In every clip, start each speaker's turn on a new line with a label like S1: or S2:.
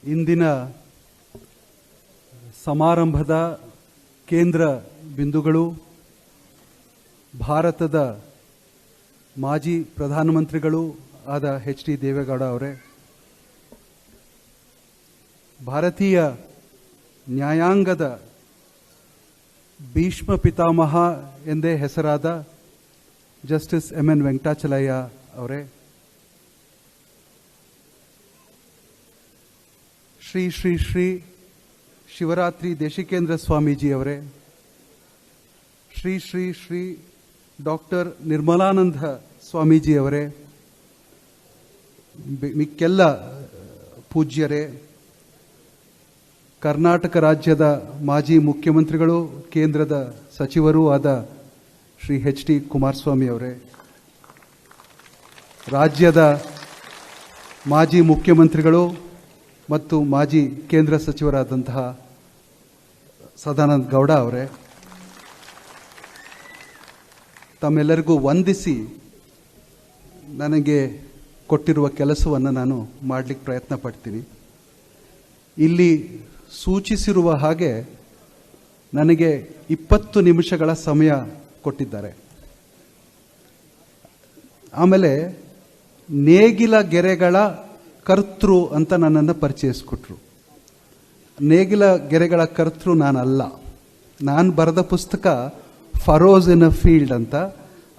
S1: ಇಂದಿನ ಸಮಾರಂಭದ ಕೇಂದ್ರ ಬಿಂದುಗಳು ಭಾರತದ ಮಾಜಿ ಪ್ರಧಾನಮಂತ್ರಿಗಳು ಆದ ಎಚ್ ಡಿ ದೇವೇಗೌಡ ಅವರೇ, ಭಾರತೀಯ ನ್ಯಾಯಾಂಗದ ಭೀಷ್ಮ ಪಿತಾಮಹ ಎಂದೇ ಹೆಸರಾದ ಜಸ್ಟಿಸ್ ಎಂ ಎನ್ ವೆಂಕಟಾಚಲಯ್ಯ ಅವರೇ, ಶ್ರೀ ಶ್ರೀ ಶ್ರೀ ಶಿವರಾತ್ರಿ ದೇಶಿಕೇಂದ್ರ ಸ್ವಾಮೀಜಿ ಅವರೇ, ಶ್ರೀ ಶ್ರೀ ಶ್ರೀ ಡಾಕ್ಟರ್ ನಿರ್ಮಲಾನಂದ ಸ್ವಾಮೀಜಿ ಅವರೇ, ಮಿಕ್ಕೆಲ್ಲ ಪೂಜ್ಯರೇ, ಕರ್ನಾಟಕ ರಾಜ್ಯದ ಮಾಜಿ ಮುಖ್ಯಮಂತ್ರಿಗಳು, ಕೇಂದ್ರದ ಸಚಿವರೂ ಆದ ಶ್ರೀ ಎಚ್ ಡಿ ಕುಮಾರಸ್ವಾಮಿ ಅವರೇ, ರಾಜ್ಯದ ಮಾಜಿ ಮುಖ್ಯಮಂತ್ರಿಗಳು ಮತ್ತು ಮಾಜಿ ಕೇಂದ್ರ ಸಚಿವರಾದಂತಹ ಸದಾನಂದ ಗೌಡ ಅವರೇ, ತಮ್ಮೆಲ್ಲರಿಗೂ ವಂದಿಸಿ ನನಗೆ ಕೊಟ್ಟಿರುವ ಕೆಲಸವನ್ನು ನಾನು ಮಾಡಲಿಕ್ಕೆ ಪ್ರಯತ್ನ ಪಡ್ತೀನಿ. ಇಲ್ಲಿ ಸೂಚಿಸಿರುವ ಹಾಗೆ ನನಗೆ 20 ನಿಮಿಷಗಳ ಸಮಯ ಕೊಟ್ಟಿದ್ದಾರೆ. ಆಮೇಲೆ ನೇಗಿಲ ಗೆರೆಗಳ ಕರ್ತೃ ಅಂತ ನನ್ನನ್ನು ಪರಿಚಯಿಸಿಕೊಟ್ರು. ನೇಗಿಲ ಗೆರೆಗಳ ಕರ್ತೃ ನಾನಲ್ಲ. ನಾನು ಬರೆದ ಪುಸ್ತಕ ಫರೋಸ್ ಇನ್ ಅ ಫೀಲ್ಡ್ ಅಂತ,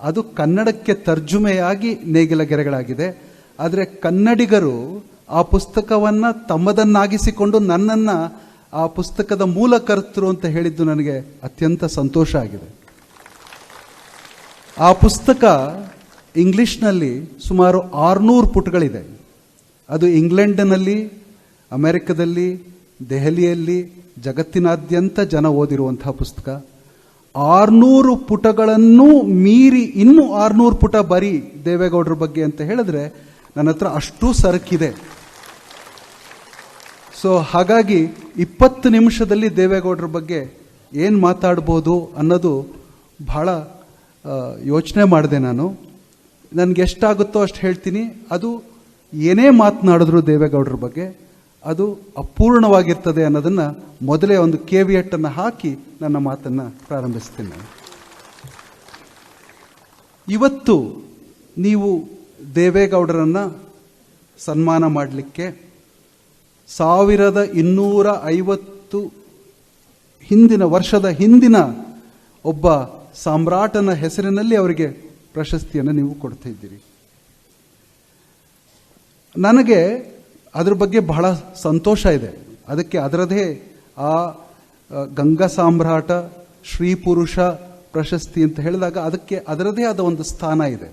S1: ಅದು ಕನ್ನಡಕ್ಕೆ ತರ್ಜುಮೆಯಾಗಿ ನೇಗಿಲ ಗೆರೆಗಳಾಗಿದೆ. ಆದರೆ ಕನ್ನಡಿಗರು ಆ ಪುಸ್ತಕವನ್ನು ತಮ್ಮದನ್ನಾಗಿಸಿಕೊಂಡು ನನ್ನನ್ನು ಆ ಪುಸ್ತಕದ ಮೂಲ ಕರ್ತೃ ಅಂತ ಹೇಳಿದ್ದು ನನಗೆ ಅತ್ಯಂತ ಸಂತೋಷ ಆಗಿದೆ. ಆ ಪುಸ್ತಕ ಇಂಗ್ಲಿಷ್ನಲ್ಲಿ ಸುಮಾರು 600 ಪುಟಗಳಿದೆ. ಅದು ಇಂಗ್ಲೆಂಡ್ನಲ್ಲಿ, ಅಮೆರಿಕದಲ್ಲಿ, ದೆಹಲಿಯಲ್ಲಿ, ಜಗತ್ತಿನಾದ್ಯಂತ ಜನ ಓದಿರುವಂತಹ ಪುಸ್ತಕ. 600 ಪುಟಗಳನ್ನು ಮೀರಿ ಇನ್ನೂ 600 ಪುಟ ಬರೀ ದೇವೇಗೌಡರ ಬಗ್ಗೆ ಅಂತ ಹೇಳಿದ್ರೆ ನನ್ನ ಹತ್ರ ಅಷ್ಟು ಸರಕಿದೆ. ಸೊ ಹಾಗಾಗಿ 20 ನಿಮಿಷದಲ್ಲಿ ದೇವೇಗೌಡರ ಬಗ್ಗೆ ಏನು ಮಾತಾಡ್ಬೋದು ಅನ್ನೋದು ಬಹಳ ಯೋಚನೆ ಮಾಡಿದೆ. ನನಗೆ ಎಷ್ಟಾಗುತ್ತೋ ಅಷ್ಟು ಹೇಳ್ತೀನಿ. ಅದು ಏನೇ ಮಾತನಾಡಿದ್ರು ದೇವೇಗೌಡರ ಬಗ್ಗೆ ಅದು ಅಪೂರ್ಣವಾಗಿರ್ತದೆ ಅನ್ನೋದನ್ನು ಮೊದಲೇ ಒಂದು ಕೇವಿಯಟ್ಟನ್ನು ಹಾಕಿ ನನ್ನ ಮಾತನ್ನು ಪ್ರಾರಂಭಿಸ್ತೀನಿ. ಇವತ್ತು ನೀವು ದೇವೇಗೌಡರನ್ನು ಸನ್ಮಾನ ಮಾಡಲಿಕ್ಕೆ 1250 ವರ್ಷದ ಹಿಂದಿನ ಒಬ್ಬ ಸಾಮ್ರಾಟನ ಹೆಸರಿನಲ್ಲಿ ಅವರಿಗೆ ಪ್ರಶಸ್ತಿಯನ್ನು ನೀವು ಕೊಡ್ತಾ ಇದ್ದೀರಿ. ನನಗೆ ಅದ್ರ ಬಗ್ಗೆ ಬಹಳ ಸಂತೋಷ ಇದೆ. ಅದಕ್ಕೆ ಅದರದೇ ಆ ಗಂಗಾ ಸಾಮ್ರಾಟ ಶ್ರೀ ಪುರುಷ ಪ್ರಶಸ್ತಿ ಅಂತ ಹೇಳಿದಾಗ ಅದಕ್ಕೆ ಅದರದೇ ಆದ ಒಂದು ಸ್ಥಾನ ಇದೆ.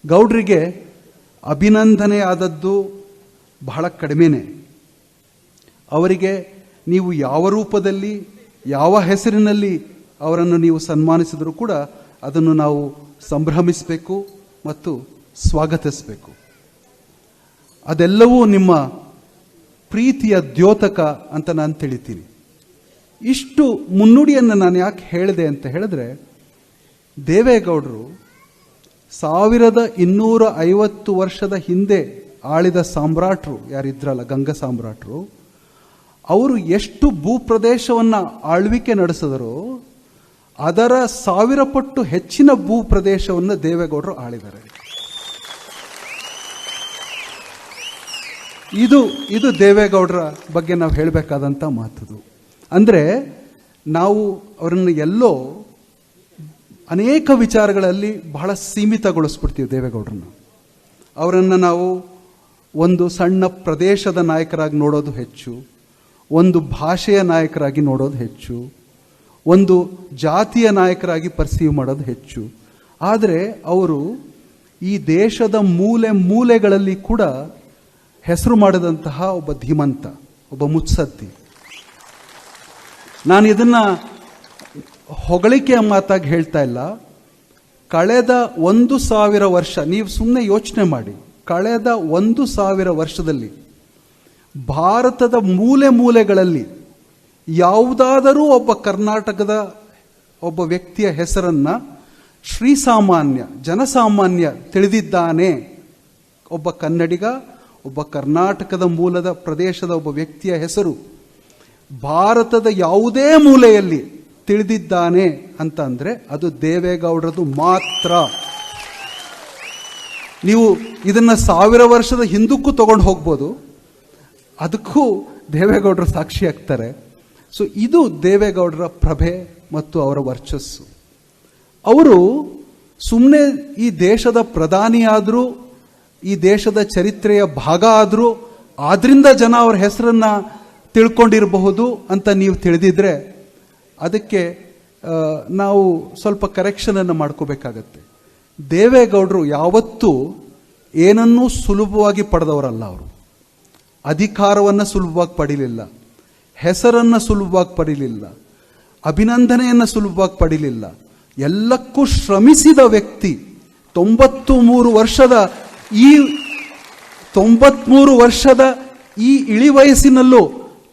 S1: ಗೌಡ್ರಿಗೆ ಅಭಿನಂದನೆ ಆದದ್ದು ಬಹಳ ಕಡಿಮೆನೆ. ಅವರಿಗೆ ನೀವು ಯಾವ ರೂಪದಲ್ಲಿ ಯಾವ ಹೆಸರಿನಲ್ಲಿ ಅವರನ್ನು ನೀವು ಸನ್ಮಾನಿಸಿದರೂ ಕೂಡ ಅದನ್ನು ನಾವು ಸಂಭ್ರಮಿಸಬೇಕು ಮತ್ತು ಸ್ವಾಗತಿಸಬೇಕು. ಅದೆಲ್ಲವೂ ನಿಮ್ಮ ಪ್ರೀತಿಯ ದ್ಯೋತಕ ಅಂತ ನಾನು ತಿಳಿತೀನಿ. ಇಷ್ಟು ಮುನ್ನುಡಿಯನ್ನು ನಾನು ಯಾಕೆ ಹೇಳಿದೆ ಅಂತ ಹೇಳಿದ್ರೆ, ದೇವೇಗೌಡರು 1250 ವರ್ಷದ ಹಿಂದೆ ಆಳಿದ ಸಾಮ್ರಾಟರು ಯಾರಿದ್ರಲ್ಲ, ಗಂಗಾ ಸಾಮ್ರಾಟರು, ಅವರು ಎಷ್ಟು ಭೂಪ್ರದೇಶವನ್ನು ಆಳ್ವಿಕೆ ನಡೆಸಿದರೋ ಅದರ 1000 ಪಟ್ಟು ಹೆಚ್ಚಿನ ಭೂಪ್ರದೇಶವನ್ನು ದೇವೇಗೌಡರು ಆಳಿದ್ದಾರೆ. ಇದು ದೇವೇಗೌಡರ ಬಗ್ಗೆ ನಾವು ಹೇಳಬೇಕಾದಂಥ ಮಾತದು. ಅಂದರೆ ನಾವು ಅವರನ್ನು ಎಲ್ಲೋ ಅನೇಕ ವಿಚಾರಗಳಲ್ಲಿ ಬಹಳ ಸೀಮಿತಗೊಳಿಸ್ಬಿಡ್ತೀವಿ ದೇವೇಗೌಡರನ್ನ. ಅವರನ್ನು ನಾವು ಒಂದು ಸಣ್ಣ ಪ್ರದೇಶದ ನಾಯಕರಾಗಿ ನೋಡೋದು ಹೆಚ್ಚು, ಒಂದು ಭಾಷೆಯ ನಾಯಕರಾಗಿ ನೋಡೋದು ಹೆಚ್ಚು, ಒಂದು ಜಾತಿಯ ನಾಯಕರಾಗಿ ಪರ್ಸೀವ್ ಮಾಡೋದು ಹೆಚ್ಚು. ಆದರೆ ಅವರು ಈ ದೇಶದ ಮೂಲೆ ಮೂಲೆಗಳಲ್ಲಿ ಕೂಡ ಹೆಸರು ಮಾಡಿದಂತಹ ಒಬ್ಬ ಧೀಮಂತ, ಒಬ್ಬ ಮುತ್ಸದ್ದಿ. ನಾನು ಇದನ್ನ ಹೊಗಳಿಕೆಯ ಮಾತಾಗಿ ಹೇಳ್ತಾ ಇಲ್ಲ. ಕಳೆದ 1000 ವರ್ಷ ನೀವು ಸುಮ್ಮನೆ ಯೋಚನೆ ಮಾಡಿ, ಕಳೆದ 1000 ವರ್ಷದಲ್ಲಿ ಭಾರತದ ಮೂಲೆ ಮೂಲೆಗಳಲ್ಲಿ ಯಾವುದಾದರೂ ಒಬ್ಬ ಕರ್ನಾಟಕದ ಒಬ್ಬ ವ್ಯಕ್ತಿಯ ಹೆಸರನ್ನ ಶ್ರೀಸಾಮಾನ್ಯ ಜನಸಾಮಾನ್ಯ ತಿಳಿದಿದ್ದಾನೆ, ಒಬ್ಬ ಕನ್ನಡಿಗ, ಒಬ್ಬ ಕರ್ನಾಟಕದ ಮೂಲದ ಪ್ರದೇಶದ ಒಬ್ಬ ವ್ಯಕ್ತಿಯ ಹೆಸರು ಭಾರತದ ಯಾವುದೇ ಮೂಲೆಯಲ್ಲಿ ತಿಳಿದಿದ್ದಾನೆ ಅಂತ ಅಂದರೆ ಅದು ದೇವೇಗೌಡರದು ಮಾತ್ರ. ನೀವು ಇದನ್ನ 1000 ವರ್ಷದ ಹಿಂದಕ್ಕೂ ತಗೊಂಡು ಹೋಗ್ಬೋದು, ಅದಕ್ಕೂ ದೇವೇಗೌಡರು ಸಾಕ್ಷಿ ಆಗ್ತಾರೆ. ಸೊ ಇದು ದೇವೇಗೌಡರ ಪ್ರಭೆ ಮತ್ತು ಅವರ ವರ್ಚಸ್ಸು. ಅವರು ಸುಮ್ಮನೆ ಈ ದೇಶದ ಪ್ರಧಾನಿಯಾದರೂ, ಈ ದೇಶದ ಚರಿತ್ರೆಯ ಭಾಗ ಆದರೂ, ಆದ್ರಿಂದ ಜನ ಅವರ ಹೆಸರನ್ನ ತಿಳ್ಕೊಂಡಿರಬಹುದು ಅಂತ ನೀವು ತಿಳಿದಿದ್ರೆ ಅದಕ್ಕೆ ನಾವು ಸ್ವಲ್ಪ ಕರೆಕ್ಷನನ್ನು ಮಾಡ್ಕೋಬೇಕಾಗತ್ತೆ. ದೇವೇಗೌಡರು ಯಾವತ್ತೂ ಏನನ್ನೂ ಸುಲಭವಾಗಿ ಪಡೆದವರಲ್ಲ. ಅವರು ಅಧಿಕಾರವನ್ನು ಸುಲಭವಾಗಿ ಪಡೀಲಿಲ್ಲ, ಹೆಸರನ್ನು ಸುಲಭವಾಗಿ ಪಡೀಲಿಲ್ಲ, ಅಭಿನಂದನೆಯನ್ನು ಸುಲಭವಾಗಿ ಪಡೀಲಿಲ್ಲ. ಎಲ್ಲಕ್ಕೂ ಶ್ರಮಿಸಿದ ವ್ಯಕ್ತಿ. 93 ವರ್ಷದ ಈ ಇಳಿ ವಯಸ್ಸಿನಲ್ಲೂ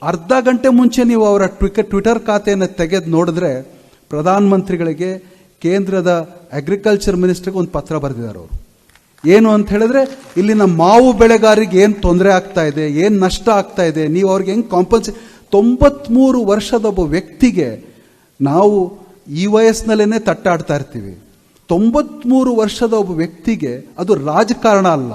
S1: ಅರ್ಧ ಗಂಟೆ ಮುಂಚೆ ನೀವು ಅವರ ಟ್ವಿಟರ್ ಖಾತೆಯನ್ನು ತೆಗೆದು ನೋಡಿದ್ರೆ ಪ್ರಧಾನಮಂತ್ರಿಗಳಿಗೆ, ಕೇಂದ್ರದ ಅಗ್ರಿಕಲ್ಚರ್ ಮಿನಿಸ್ಟರ್ಗೆ ಒಂದು ಪತ್ರ ಬರೆದಿದ್ದಾರೆ. ಅವರು ಏನು ಅಂತ ಹೇಳಿದ್ರೆ, ಇಲ್ಲಿನ ಮಾವು ಬೆಳೆಗಾರರಿಗೆ ಏನು ತೊಂದರೆ ಆಗ್ತಾ ಇದೆ, ಏನು ನಷ್ಟ ಆಗ್ತಾ ಇದೆ, ನೀವು ಅವ್ರಿಗೆ ಹೆಂಗೆ 93 ವರ್ಷದ ಒಬ್ಬ ವ್ಯಕ್ತಿಗೆ ನಾವು ಈ ವಯಸ್ಸಿನಲ್ಲೇ ತಟ್ಟಾಡ್ತಾ ಇರ್ತೀವಿ. 93 ವರ್ಷದ ಒಬ್ಬ ವ್ಯಕ್ತಿಗೆ ಅದು ರಾಜಕಾರಣ ಅಲ್ಲ.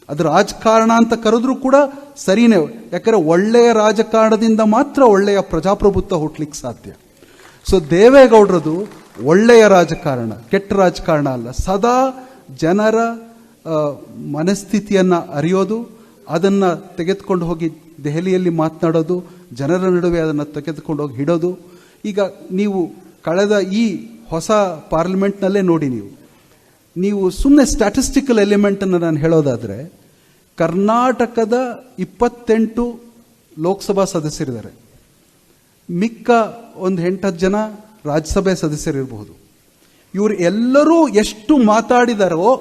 S1: ಅದು ರಾಜಕಾರಣ ಅಂತ ಕರೆದ್ರೂ ಕೂಡ ಸರಿನೇ, ಯಾಕಂದ್ರೆ ಒಳ್ಳೆಯ ರಾಜಕಾರಣದಿಂದ ಮಾತ್ರ ಒಳ್ಳೆಯ ಪ್ರಜಾಪ್ರಭುತ್ವ ಹುಟ್ಟಲಿಕ್ಕೆ ಸಾಧ್ಯ. ಸೊ ದೇವೇಗೌಡರದು ಒಳ್ಳೆಯ ರಾಜಕಾರಣ, ಕೆಟ್ಟ ರಾಜಕಾರಣ ಅಲ್ಲ. ಸದಾ ಜನರ ಮನಸ್ಥಿತಿಯನ್ನು ಅರಿಯೋದು, ಅದನ್ನು ತೆಗೆದುಕೊಂಡು ಹೋಗಿ ದೆಹಲಿಯಲ್ಲಿ ಮಾತನಾಡೋದು, ಜನರ ನಡುವೆ ಅದನ್ನು ತೆಗೆದುಕೊಂಡು ಹೋಗಿ ಹಿಡೋದು. ಈಗ ನೀವು ಕಳೆದ ಈ ಹೊಸ ಪಾರ್ಲಿಮೆಂಟ್ನಲ್ಲೇ ನೋಡಿ, ನೀವು ಸುಮ್ಮನೆ ಸ್ಟ್ಯಾಟಿಸ್ಟಿಕಲ್ ಎಲಿಮೆಂಟನ್ನು ನಾನು ಹೇಳೋದಾದರೆ, ಕರ್ನಾಟಕದ 28 ಲೋಕಸಭಾ ಸದಸ್ಯರಿದ್ದಾರೆ, ಮಿಕ್ಕ ಒಂದು 8-10 ಜನ ರಾಜ್ಯಸಭೆ ಸದಸ್ಯರಿರಬಹುದು. ಇವರು ಎಲ್ಲರೂ ಎಷ್ಟು ಮಾತಾಡಿದಾರೋ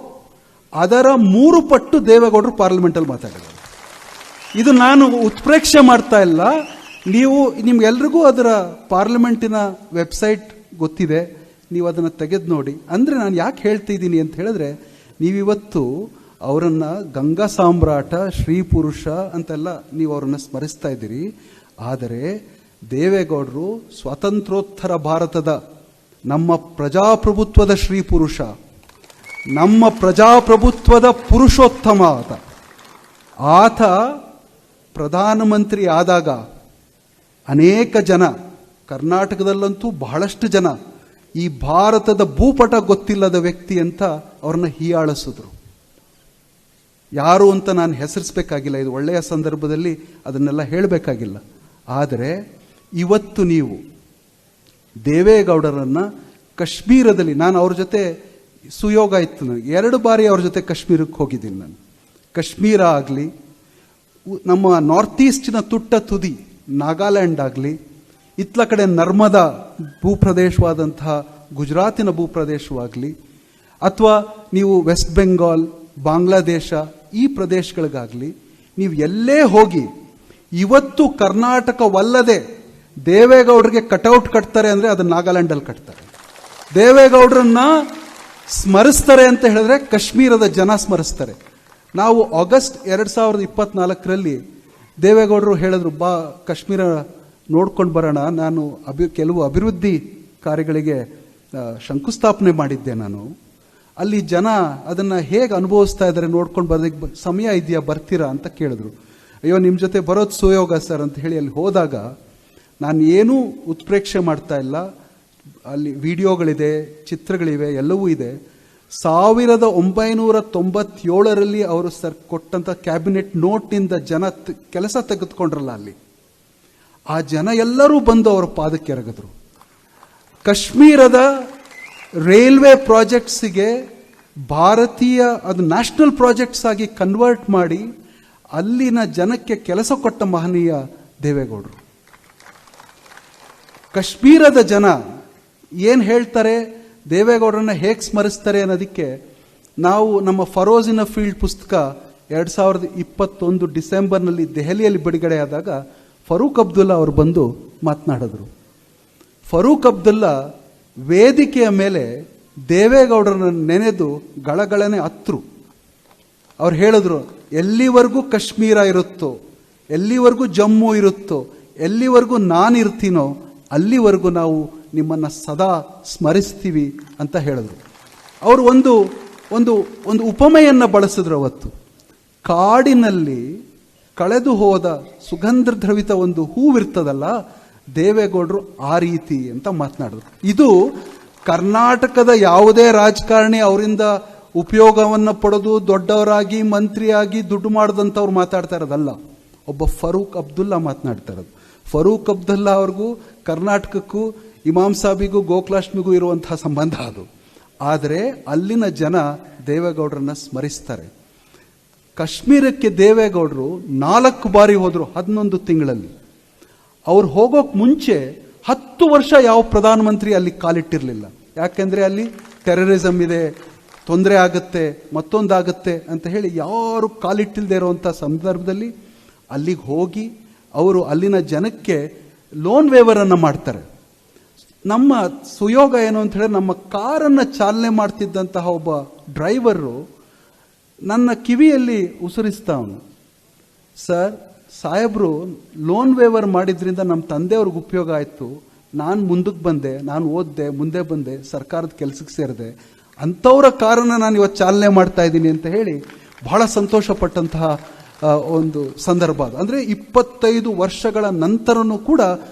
S1: ಅದರ 3 ಪಟ್ಟು ದೇವೇಗೌಡರು ಪಾರ್ಲಿಮೆಂಟಲ್ಲಿ ಮಾತಾಡಿದ್ದಾರೆ. ಇದು ನಾನು ಉತ್ಪ್ರೇಕ್ಷೆ ಮಾಡ್ತಾ ಇಲ್ಲ, ನೀವು ನಿಮ್ಗೆಲ್ರಿಗೂ ಅದರ ಪಾರ್ಲಿಮೆಂಟಿನ ವೆಬ್ಸೈಟ್ ಗೊತ್ತಿದೆ, ನೀವು ಅದನ್ನು ತೆಗೆದು ನೋಡಿ. ಅಂದರೆ ನಾನು ಯಾಕೆ ಹೇಳ್ತಿದ್ದೀನಿ ಅಂತ ಹೇಳಿದ್ರೆ, ನೀವಿವತ್ತು ಅವರನ್ನು ಗಂಗಾ ಸಾಮ್ರಾಟ, ಶ್ರೀ ಪುರುಷ ಅಂತೆಲ್ಲ ನೀವು ಅವರನ್ನು ಸ್ಮರಿಸ್ತಾ ಇದ್ದೀರಿ. ಆದರೆ ದೇವೇಗೌಡರು ಸ್ವಾತಂತ್ರ್ಯೋತ್ತರ ಭಾರತದ ನಮ್ಮ ಪ್ರಜಾಪ್ರಭುತ್ವದ ಶ್ರೀ ಪುರುಷ, ನಮ್ಮ ಪ್ರಜಾಪ್ರಭುತ್ವದ ಪುರುಷೋತ್ತಮ ಆತ ಪ್ರಧಾನಮಂತ್ರಿ ಆದಾಗ ಅನೇಕ ಜನ, ಕರ್ನಾಟಕದಲ್ಲಂತೂ ಬಹಳಷ್ಟು ಜನ, ಈ ಭಾರತದ ಭೂಪಟ ಗೊತ್ತಿಲ್ಲದ ವ್ಯಕ್ತಿ ಅಂತ ಅವ್ರನ್ನ ಹೀಯಾಳಿಸಿದ್ರು. ಯಾರು ಅಂತ ನಾನು ಹೆಸರಿಸಬೇಕಾಗಿಲ್ಲ, ಇದು ಒಳ್ಳೆಯ ಸಂದರ್ಭದಲ್ಲಿ ಅದನ್ನೆಲ್ಲ ಹೇಳಬೇಕಾಗಿಲ್ಲ. ಆದರೆ ಇವತ್ತು ನೀವು ದೇವೇಗೌಡರನ್ನ ಕಾಶ್ಮೀರದಲ್ಲಿ, ನಾನು ಅವ್ರ ಜೊತೆ ಸುಯೋಗ ಇತ್ತು, ನನಗೆ 2 ಬಾರಿ ಅವ್ರ ಜೊತೆ ಕಾಶ್ಮೀರಕ್ಕೆ ಹೋಗಿದ್ದೀನಿ. ನಾನು ಕಾಶ್ಮೀರ ಆಗಲಿ, ನಮ್ಮ ನಾರ್ತ್ ಈಸ್ಟಿನ ತುಟ್ಟ ತುದಿ ನಾಗಾಲ್ಯಾಂಡ್ ಆಗಲಿ, ಇತ್ಲ ಕಡೆ ನರ್ಮದಾ ಭೂಪ್ರದೇಶವಾದಂತಹ ಗುಜರಾತಿನ ಭೂಪ್ರದೇಶವಾಗಲಿ, ಅಥವಾ ನೀವು ವೆಸ್ಟ್ ಬೆಂಗಾಲ್, ಬಾಂಗ್ಲಾದೇಶ ಈ ಪ್ರದೇಶಗಳಿಗಾಗಲಿ, ನೀವು ಎಲ್ಲೇ ಹೋಗಿ ಇವತ್ತು ಕರ್ನಾಟಕವಲ್ಲದೆ ದೇವೇಗೌಡರಿಗೆ ಕಟೌಟ್ ಕಟ್ತಾರೆ ಅಂದರೆ ಅದು ನಾಗಾಲ್ಯಾಂಡಲ್ಲಿ ಕಟ್ತಾರೆ. ದೇವೇಗೌಡರನ್ನ ಸ್ಮರಿಸ್ತಾರೆ ಅಂತ ಹೇಳಿದ್ರೆ ಕಾಶ್ಮೀರದ ಜನ ಸ್ಮರಿಸ್ತಾರೆ. ನಾವು ಆಗಸ್ಟ್ 2024ರಲ್ಲಿ ದೇವೇಗೌಡರು ಹೇಳಿದ್ರು, ಬಾ ಕಾಶ್ಮೀರ ನೋಡ್ಕೊಂಡು ಬರೋಣ, ನಾನು ಕೆಲವು ಅಭಿವೃದ್ಧಿ ಕಾರ್ಯಗಳಿಗೆ ಶಂಕುಸ್ಥಾಪನೆ ಮಾಡಿದ್ದೆ, ನಾನು ಅಲ್ಲಿ ಜನ ಅದನ್ನು ಹೇಗೆ ಅನುಭವಿಸ್ತಾ ಇದ್ದಾರೆ ನೋಡ್ಕೊಂಡು ಬರೋದಕ್ಕೆ ಸಮಯ ಇದೆಯಾ, ಬರ್ತೀರಾ ಅಂತ ಕೇಳಿದ್ರು. ಅಯ್ಯೋ ನಿಮ್ಮ ಜೊತೆ ಬರೋದು ಸುಯೋಗ ಸರ್ ಅಂತ ಹೇಳಿ ಅಲ್ಲಿ ಹೋದಾಗ ನಾನು ಏನೂ ಉತ್ಪ್ರೇಕ್ಷೆ ಮಾಡ್ತಾ ಇಲ್ಲ, ಅಲ್ಲಿ ವಿಡಿಯೋಗಳಿದೆ, ಚಿತ್ರಗಳಿವೆ, ಎಲ್ಲವೂ ಇದೆ. 1997ರಲ್ಲಿ ಅವರು ಕೊಟ್ಟಂಥ ಕ್ಯಾಬಿನೆಟ್ ನೋಟ್ನಿಂದ ಜನ ಕೆಲಸ ತೆಗೆದುಕೊಂಡ್ರಲ್ಲ, ಅಲ್ಲಿ ಆ ಜನ ಎಲ್ಲರೂ ಬಂದು ಅವರ ಪಾದಕ್ಕೆ ಎರಗಿದ್ರು. ಕಾಶ್ಮೀರದ ರೈಲ್ವೆ ಪ್ರಾಜೆಕ್ಟ್ಸಿಗೆ ಭಾರತೀಯ, ಅದು ನ್ಯಾಷನಲ್ ಪ್ರಾಜೆಕ್ಟ್ಸ್ ಆಗಿ ಕನ್ವರ್ಟ್ ಮಾಡಿ ಅಲ್ಲಿನ ಜನಕ್ಕೆ ಕೆಲಸ ಕೊಟ್ಟ ಮಹನೀಯ ದೇವೇಗೌಡರು. ಕಾಶ್ಮೀರದ ಜನ ಏನು ಹೇಳ್ತಾರೆ, ದೇವೇಗೌಡರನ್ನ ಹೇಗೆ ಸ್ಮರಿಸ್ತಾರೆ ಅನ್ನೋದಕ್ಕೆ ನಾವು ನಮ್ಮ ಫರೋಜಿನ ಫೀಲ್ಡ್ ಪುಸ್ತಕ 2021 ಡಿಸೆಂಬರ್ನಲ್ಲಿ ದೆಹಲಿಯಲ್ಲಿ ಬಿಡುಗಡೆಯಾದಾಗ ಫರೂಕ್ ಅಬ್ದುಲ್ಲಾ ಅವರು ಬಂದು ಮಾತನಾಡಿದ್ರು. ಫರೂಕ್ ಅಬ್ದುಲ್ಲಾ ವೇದಿಕೆಯ ಮೇಲೆ ದೇವೇಗೌಡರನ್ನ ನೆನೆದು ಗಳಗಳನೆ ಅತ್ರು. ಅವ್ರು ಹೇಳಿದ್ರು, ಎಲ್ಲಿವರೆಗೂ ಕಾಶ್ಮೀರ ಇರುತ್ತೋ, ಎಲ್ಲಿವರೆಗೂ ಜಮ್ಮು ಇರುತ್ತೋ, ಎಲ್ಲಿವರೆಗೂ ನಾನಿರ್ತೀನೋ ಅಲ್ಲಿವರೆಗೂ ನಾವು ನಿಮ್ಮನ್ನು ಸದಾ ಸ್ಮರಿಸ್ತೀವಿ ಅಂತ ಹೇಳಿದ್ರು. ಅವರು ಒಂದು ಒಂದು ಒಂದು ಉಪಮೆಯನ್ನು ಬಳಸಿದ್ರು ಅವತ್ತು. ಕಾಡಿನಲ್ಲಿ ಕಳೆದು ಹೋದ ಸುಗಂಧ ದ್ರವಿತ ಒಂದು ಹೂವಿರ್ತದಲ್ಲ, ದೇವೇಗೌಡರು ಆ ರೀತಿ ಅಂತ ಮಾತನಾಡಿದ್ರು. ಇದು ಕರ್ನಾಟಕದ ಯಾವುದೇ ರಾಜಕಾರಣಿ ಅವರಿಂದ ಉಪಯೋಗವನ್ನು ಪಡೆದು ದೊಡ್ಡವರಾಗಿ ಮಂತ್ರಿಯಾಗಿ ದುಡ್ಡು ಮಾಡಿದಂಥವ್ರು ಮಾತಾಡ್ತಾ ಇರೋದಲ್ಲ. ಒಬ್ಬ ಫರೂಕ್ ಅಬ್ದುಲ್ಲಾ ಮಾತನಾಡ್ತಾ ಇರೋದು. ಫರೂಕ್ ಅಬ್ದುಲ್ಲಾ ಅವ್ರಿಗೂ ಕರ್ನಾಟಕಕ್ಕೂ ಇಮಾಮ್ ಸಾಬಿಗೂ ಗೋಕುಲಾಷ್ಟಮಿಗೂ ಇರುವಂತಹ ಸಂಬಂಧ ಅದು. ಆದರೆ ಅಲ್ಲಿನ ಜನ ದೇವೇಗೌಡರನ್ನ ಸ್ಮರಿಸ್ತಾರೆ. ಕಾಶ್ಮೀರಕ್ಕೆ ದೇವೇಗೌಡರು 4 ಬಾರಿ ಹೋದರು 11 ತಿಂಗಳಲ್ಲಿ. ಅವ್ರು ಹೋಗೋಕೆ ಮುಂಚೆ 10 ವರ್ಷ ಯಾವ ಪ್ರಧಾನಮಂತ್ರಿ ಅಲ್ಲಿ ಕಾಲಿಟ್ಟಿರಲಿಲ್ಲ. ಯಾಕೆಂದರೆ ಅಲ್ಲಿ ಟೆರರಿಸಮ್ ಇದೆ, ತೊಂದರೆ ಆಗುತ್ತೆ, ಮತ್ತೊಂದಾಗುತ್ತೆ ಅಂತ ಹೇಳಿ ಯಾರು ಕಾಲಿಟ್ಟಿಲ್ಲದೆ ಇರುವಂಥ ಸಂದರ್ಭದಲ್ಲಿ ಅಲ್ಲಿಗೆ ಹೋಗಿ ಅವರು ಅಲ್ಲಿನ ಜನಕ್ಕೆ ಲೋನ್ ವೇವರನ್ನು ಮಾಡ್ತಾರೆ. ನಮ್ಮ ಸುಯೋಗ ಏನು ಅಂತ ಹೇಳಿದ್ರೆ, ನಮ್ಮ ಕಾರನ್ನು ಚಾಲನೆ ಮಾಡ್ತಿದ್ದಂತಹ ಒಬ್ಬ ಡ್ರೈವರು ನನ್ನ ಕಿವಿಯಲ್ಲಿ ಉಸುರಿಸ್ತಾವನು, ಸರ್ ಸಾಹೇಬರು ಲೋನ್ ವೇವರ್ ಮಾಡಿದ್ರಿಂದ ನಮ್ಮ ತಂದೆಯವ್ರಿಗೆ ಉಪಯೋಗ ಆಯಿತು, ನಾನು ಮುಂದಕ್ಕೆ ಬಂದೆ, ನಾನು ಓದಿದೆ, ಮುಂದೆ ಬಂದೆ, ಸರ್ಕಾರದ ಕೆಲಸಕ್ಕೆ ಸೇರಿದೆ, ಅಂಥವರ ಕಾರನ್ನು ನಾನು ಇವತ್ತು ಚಾಲನೆ ಮಾಡ್ತಾ ಇದ್ದೀನಿ ಅಂತ ಹೇಳಿ ಬಹಳ ಸಂತೋಷಪಟ್ಟಂತಹ ಒಂದು ಸಂದರ್ಭ ಅದು. ಅಂದರೆ 25 ವರ್ಷಗಳ ನಂತರನೂ ಕೂಡ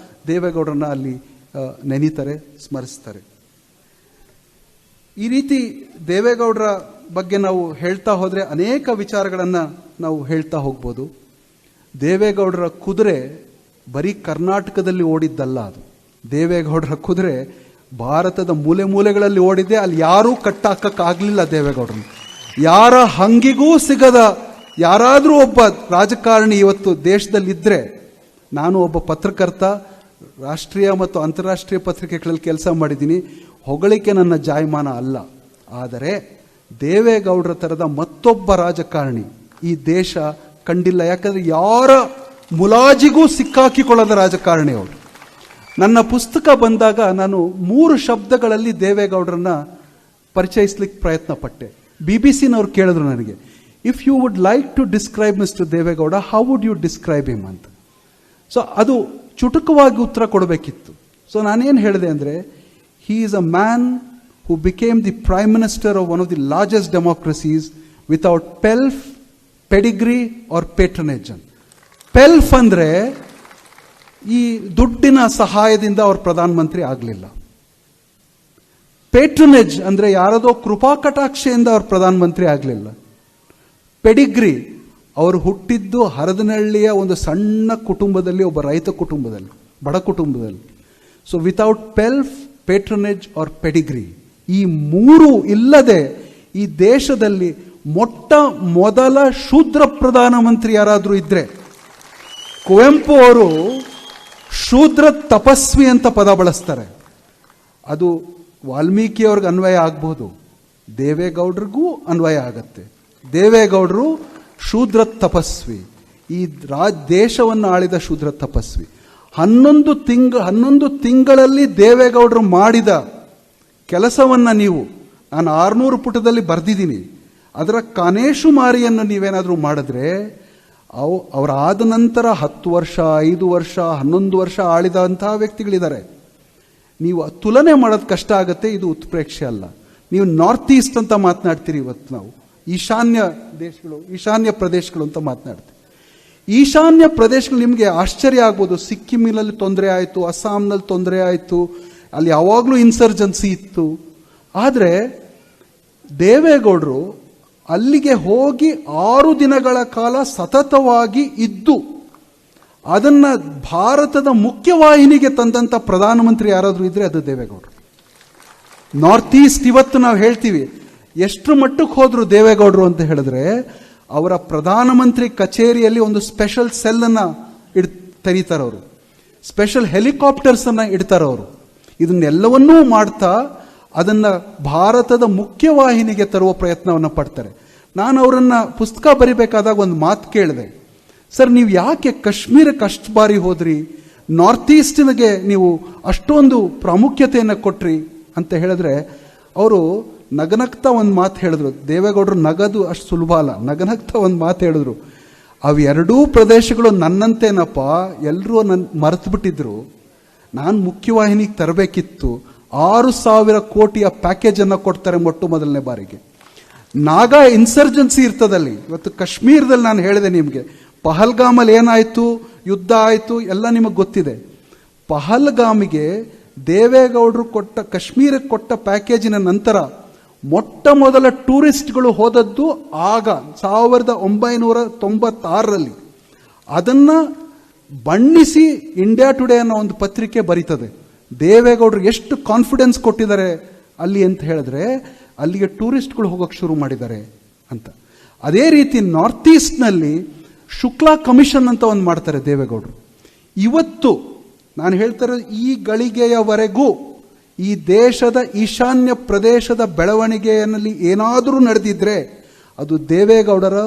S1: ದೇವೇಗೌಡರನ್ನ ಅಲ್ಲಿ ನೆನೀತಾರೆ, ಸ್ಮರಿಸ್ತಾರೆ. ಈ ರೀತಿ ದೇವೇಗೌಡರ ಬಗ್ಗೆ ನಾವು ಹೇಳ್ತಾ ಹೋದರೆ ಅನೇಕ ವಿಚಾರಗಳನ್ನು ನಾವು ಹೇಳ್ತಾ ಹೋಗ್ಬೋದು. ದೇವೇಗೌಡರ ಕುದುರೆ ಬರೀ ಕರ್ನಾಟಕದಲ್ಲಿ ಓಡಿದ್ದಲ್ಲ, ಅದು ದೇವೇಗೌಡರ ಕುದುರೆ ಭಾರತದ ಮೂಲೆ ಮೂಲೆಗಳಲ್ಲಿ ಓಡಿದೆ. ಅಲ್ಲಿ ಯಾರೂ ಕಟ್ಟಾಕಕ್ಕಾಗಲಿಲ್ಲ ದೇವೇಗೌಡರನ್ನು. ಯಾರ ಹಂಗಿಗೂ ಸಿಗದ ಯಾರಾದರೂ ಒಬ್ಬ ರಾಜಕಾರಣಿ ಇವತ್ತು ದೇಶದಲ್ಲಿದ್ದರೆ, ನಾನು ಒಬ್ಬ ಪತ್ರಕರ್ತ, ರಾಷ್ಟ್ರೀಯ ಮತ್ತು ಅಂತಾರಾಷ್ಟ್ರೀಯ ಪತ್ರಿಕೆಗಳಲ್ಲಿ ಕೆಲಸ ಮಾಡಿದ್ದೀನಿ, ಹೊಗಳಿಕೆ ನನ್ನ ಜಾಯಮಾನ ಅಲ್ಲ. ಆದರೆ ದೇವೇಗೌಡರ ಥರದ ಮತ್ತೊಬ್ಬ ರಾಜಕಾರಣಿ ಈ ದೇಶ ಕಂಡಿಲ್ಲ. ಯಾಕಂದರೆ ಯಾರ ಮುಲಾಜಿಗೂ ಸಿಕ್ಕಾಕಿಕೊಳ್ಳದ ರಾಜಕಾರಣಿ ಅವರು. ನನ್ನ ಪುಸ್ತಕ ಬಂದಾಗ ನಾನು 3 ಶಬ್ದಗಳಲ್ಲಿ ದೇವೇಗೌಡರನ್ನ ಪರಿಚಯಿಸ್ಲಿಕ್ಕೆ ಪ್ರಯತ್ನ ಪಟ್ಟೆ. BBC-ನವ್ರು ಕೇಳಿದ್ರು ನನಗೆ, if you would like to describe mister Deve Gowda, how would you describe him ಅಂತ. ಸೊ ಅದು ಚುಟುಕವಾಗಿ ಉತ್ತರ ಕೊಡಬೇಕಿತ್ತು. ಸೊ ನಾನೇನು ಹೇಳಿದೆ ಅಂದರೆ, he is a man who became the prime minister of one of the largest democracies without pelf, pedigree or patronage. Pelf ಅಂದರೆ ಈ ದುಡ್ಡಿನ ಸಹಾಯದಿಂದ ಅವ್ರ ಪ್ರಧಾನಮಂತ್ರಿ ಆಗಲಿಲ್ಲ. ಪೇಟ್ರನೇಜ್ ಅಂದರೆ ಯಾರದೋ ಕೃಪಾ ಕಟಾಕ್ಷೆಯಿಂದ ಅವ್ರ ಪ್ರಧಾನಮಂತ್ರಿ ಆಗಲಿಲ್ಲ. ಪೆಡಿಗ್ರಿ, ಅವರು ಹುಟ್ಟಿದ್ದು ಹರದನಹಳ್ಳಿಯ ಒಂದು ಸಣ್ಣ ಕುಟುಂಬದಲ್ಲಿ, ಒಬ್ಬ ರೈತ ಕುಟುಂಬದಲ್ಲಿ, ಬಡ ಕುಟುಂಬದಲ್ಲಿ. ಸೊ ವಿತೌಟ್ ಪೆಲ್ಫ್, ಪೇಟ್ರನೇಜ್ ಆರ್ ಪೆಡಿಗ್ರಿ, ಈ 3 ಇಲ್ಲದೆ ಈ ದೇಶದಲ್ಲಿ ಮೊಟ್ಟ ಮೊದಲ ಶೂದ್ರ ಪ್ರಧಾನಮಂತ್ರಿ ಯಾರಾದರೂ ಇದ್ರೆ, ಕುವೆಂಪು ಅವರು ಶೂದ್ರ ತಪಸ್ವಿ ಅಂತ ಪದ ಬಳಸ್ತಾರೆ. ಅದು ವಾಲ್ಮೀಕಿಯವ್ರಿಗೆ ಅನ್ವಯ ಆಗ್ಬೋದು, ದೇವೇಗೌಡರಿಗೂ ಅನ್ವಯ ಆಗತ್ತೆ. ದೇವೇಗೌಡರು ಶೂದ್ರ ತಪಸ್ವಿ, ಈ ದೇಶವನ್ನು ಆಳಿದ ಶೂದ್ರ ತಪಸ್ವಿ. 11 ತಿಂಗಳಲ್ಲಿ ದೇವೇಗೌಡರು ಮಾಡಿದ ಕೆಲಸವನ್ನು ನೀವು, ನಾನು 600 ಪುಟದಲ್ಲಿ ಬರೆದಿದ್ದೀನಿ, ಅದರ ಕಾನೇಶುಮಾರಿಯನ್ನು ನೀವೇನಾದರೂ ಮಾಡಿದ್ರೆ, ಅವರಾದ ನಂತರ 10 ವರ್ಷ, 5 ವರ್ಷ, 11 ವರ್ಷ ಆಳಿದಂತಹ ವ್ಯಕ್ತಿಗಳಿದ್ದಾರೆ. ನೀವು ತುಲನೆ ಮಾಡೋದು ಕಷ್ಟ ಆಗುತ್ತೆ. ಇದು ಉತ್ಪ್ರೇಕ್ಷೆ ಅಲ್ಲ. ನೀವು ನಾರ್ತ್ ಈಸ್ಟ್ ಅಂತ ಮಾತನಾಡ್ತೀರಿ, ಇವತ್ತು ನಾವು ಈಶಾನ್ಯ ದೇಶಗಳು, ಈಶಾನ್ಯ ಪ್ರದೇಶಗಳು ಅಂತ ಮಾತನಾಡ್ತೀವಿ. ಈಶಾನ್ಯ ಪ್ರದೇಶಗಳು ನಿಮಗೆ ಆಶ್ಚರ್ಯ ಆಗ್ಬೋದು. ಸಿಕ್ಕಿಮಿನಲ್ಲಿ ತೊಂದರೆ ಆಯಿತು, ಅಸ್ಸಾಂನಲ್ಲಿ ತೊಂದರೆ ಆಯಿತು, ಅಲ್ಲಿ ಯಾವಾಗಲೂ ಇನ್ಸರ್ಜೆನ್ಸಿ ಇತ್ತು. ಆದರೆ ದೇವೇಗೌಡರು ಅಲ್ಲಿಗೆ ಹೋಗಿ 6 ದಿನಗಳ ಕಾಲ ಸತತವಾಗಿ ಇದ್ದು ಅದನ್ನು ಭಾರತದ ಮುಖ್ಯವಾಹಿನಿಗೆ ತಂದಂಥ ಪ್ರಧಾನಮಂತ್ರಿ ಯಾರಾದರೂ ಇದ್ರೆ ಅದು ದೇವೇಗೌಡರು. ನಾರ್ತ್ ಈಸ್ಟ್ ಇವತ್ತು ನಾವು ಹೇಳ್ತೀವಿ, ಎಷ್ಟು ಮಟ್ಟಕ್ಕೆ ಹೋದ್ರು ದೇವೇಗೌಡರು ಅಂತ ಹೇಳಿದ್ರೆ, ಅವರ ಪ್ರಧಾನಮಂತ್ರಿ ಕಚೇರಿಯಲ್ಲಿ ಒಂದು ಸ್ಪೆಷಲ್ ಸೆಲ್ಲನ್ನು ತೆರೀತಾರವರು, ಸ್ಪೆಷಲ್ ಹೆಲಿಕಾಪ್ಟರ್ಸನ್ನು ಇಡ್ತಾರವರು. ಇದನ್ನೆಲ್ಲವನ್ನೂ ಮಾಡ್ತಾ ಅದನ್ನು ಭಾರತದ ಮುಖ್ಯವಾಹಿನಿಗೆ ತರುವ ಪ್ರಯತ್ನವನ್ನು ಪಡ್ತಾರೆ. ನಾನು ಅವರನ್ನು ಪುಸ್ತಕ ಬರಿಬೇಕಾದಾಗ ಒಂದು ಮಾತು ಕೇಳಿದೆ, ಸರ್ ನೀವು ಯಾಕೆ ಕಾಶ್ಮೀರಕ್ಕೆ ಅಷ್ಟು ಬಾರಿ ಹೋದ್ರಿ, ನಾರ್ತ್ ಈಸ್ಟ್ನಿಗೆ ನೀವು ಅಷ್ಟೊಂದು ಪ್ರಾಮುಖ್ಯತೆಯನ್ನು ಕೊಟ್ರಿ ಅಂತ ಹೇಳಿದ್ರೆ, ಅವರು ನಗನಗ್ತಾ ಒಂದು ಮಾತು ಹೇಳಿದ್ರು. ದೇವೇಗೌಡರು ನಗದು ಅಷ್ಟು ಸುಲಭ ಅಲ್ಲ, ನಗನಗ್ತಾ ಒಂದು ಮಾತು ಹೇಳಿದ್ರು. ಅವೆರಡೂ ಪ್ರದೇಶಗಳು ನನ್ನಂತೇನಪ್ಪ, ಎಲ್ಲರೂ ಮರೆತು ಬಿಟ್ಟಿದ್ರು. ನಾನು ಮುಖ್ಯವಾಹಿನಿಗೆ ತರಬೇಕಿತ್ತು. 6,000 ಕೋಟಿಯ ಪ್ಯಾಕೇಜನ್ನು ಕೊಡ್ತಾರೆ ಮೊಟ್ಟ ಮೊದಲನೇ ಬಾರಿಗೆ. ನಾಗಾ ಇನ್ಸರ್ಜೆನ್ಸಿ ಇರ್ತದಲ್ಲಿ. ಇವತ್ತು ಕಾಶ್ಮೀರದಲ್ಲಿ ನಾನು ಹೇಳಿದೆ ನಿಮಗೆ, ಪಹಲ್ಗಾಮಲ್ಲಿ ಏನಾಯಿತು, ಯುದ್ಧ ಆಯಿತು, ಎಲ್ಲ ನಿಮಗೆ ಗೊತ್ತಿದೆ. ಪಹಲ್ಗಾಮಿಗೆ ದೇವೇಗೌಡರು ಕೊಟ್ಟ, ಕಾಶ್ಮೀರಕ್ಕೆ ಕೊಟ್ಟ ಪ್ಯಾಕೇಜಿನ ನಂತರ ಮೊಟ್ಟ ಮೊದಲ ಟೂರಿಸ್ಟ್ಗಳು ಹೋದದ್ದು ಆಗ 1996ರಲ್ಲಿ. ಅದನ್ನು ಬಣ್ಣಿಸಿ ಇಂಡಿಯಾ ಟುಡೇ ಅನ್ನೋ ಒಂದು ಪತ್ರಿಕೆ ಬರೀತದೆ. ದೇವೇಗೌಡರು ಎಷ್ಟು ಕಾನ್ಫಿಡೆನ್ಸ್ ಕೊಟ್ಟಿದ್ದಾರೆ ಅಲ್ಲಿ ಅಂತ ಹೇಳಿದ್ರೆ, ಅಲ್ಲಿಗೆ ಟೂರಿಸ್ಟ್ಗಳು ಹೋಗೋಕೆ ಶುರು ಮಾಡಿದ್ದಾರೆ ಅಂತ. ಅದೇ ರೀತಿ ನಾರ್ತ್ ಈಸ್ಟ್ನಲ್ಲಿ ಶುಕ್ಲಾ ಕಮಿಷನ್ ಅಂತ ಒಂದು ಮಾಡ್ತಾರೆ ದೇವೇಗೌಡರು. ಇವತ್ತು ನಾನು ಹೇಳ್ತಾರೆ, ಈ ಗಳಿಗೆಯವರೆಗೂ ಈ ದೇಶದ ಈಶಾನ್ಯ ಪ್ರದೇಶದ ಬೆಳವಣಿಗೆಯಲ್ಲಿ ಏನಾದರೂ ನಡೆದಿದ್ರೆ ಅದು ದೇವೇಗೌಡರ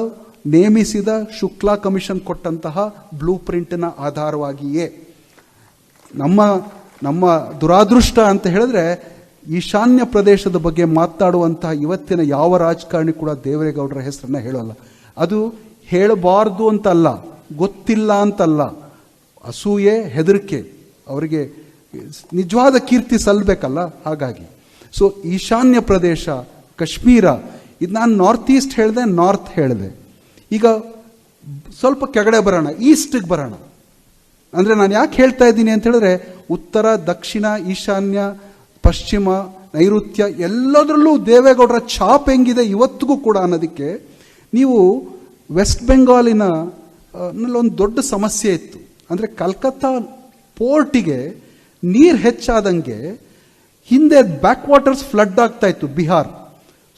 S1: ನೇಮಿಸಿದ ಶುಕ್ಲಾ ಕಮಿಷನ್ ಕೊಟ್ಟಂತಹ ಬ್ಲೂ ಪ್ರಿಂಟ್ನ ಆಧಾರವಾಗಿಯೇ. ನಮ್ಮ ದುರಾದೃಷ್ಟ ಅಂತ ಹೇಳಿದ್ರೆ, ಈಶಾನ್ಯ ಪ್ರದೇಶದ ಬಗ್ಗೆ ಮಾತಾಡುವಂತಹ ಇವತ್ತಿನ ಯಾವ ರಾಜಕಾರಣಿ ಕೂಡ ದೇವೇಗೌಡರ ಹೆಸರನ್ನ ಹೇಳೋಲ್ಲ. ಅದು ಹೇಳಬಾರ್ದು ಅಂತಲ್ಲ, ಗೊತ್ತಿಲ್ಲ ಅಂತಲ್ಲ, ಅಸೂಯೆ, ಹೆದರಿಕೆ, ಅವರಿಗೆ ನಿಜವಾದ ಕೀರ್ತಿ ಸಲ್ಲಬೇಕಲ್ಲ. ಹಾಗಾಗಿ ಸೊ ಈಶಾನ್ಯ ಪ್ರದೇಶ, ಕಾಶ್ಮೀರ, ಇದು ನಾನು ನಾರ್ತ್ ಈಸ್ಟ್ ಹೇಳಿದೆ, ನಾರ್ತ್ ಹೇಳಿದೆ. ಈಗ ಸ್ವಲ್ಪ ಕೆಳಗಡೆ ಬರೋಣ, ಈಸ್ಟಿಗೆ ಬರೋಣ. ಅಂದರೆ ನಾನು ಯಾಕೆ ಹೇಳ್ತಾ ಇದ್ದೀನಿ ಅಂತ ಹೇಳಿದ್ರೆ, ಉತ್ತರ, ದಕ್ಷಿಣ, ಈಶಾನ್ಯ, ಪಶ್ಚಿಮ, ನೈಋತ್ಯ ಎಲ್ಲದರಲ್ಲೂ ದೇವೇಗೌಡರ ಛಾಪ್ ಹೆಂಗಿದೆ ಇವತ್ತಿಗೂ ಕೂಡ ಅನ್ನೋದಕ್ಕೆ, ನೀವು ವೆಸ್ಟ್ ಬೆಂಗಾಲಿನ ಒಂದು ದೊಡ್ಡ ಸಮಸ್ಯೆ ಇತ್ತು. ಅಂದರೆ ಕಲ್ಕತ್ತಾ ಪೋರ್ಟಿಗೆ ನೀರು ಹೆಚ್ಚಾದಂಗೆ ಹಿಂದೆ ಬ್ಯಾಕ್ ವಾಟರ್ಸ್ ಫ್ಲಡ್ ಆಗ್ತಾ ಇತ್ತು, ಬಿಹಾರ್.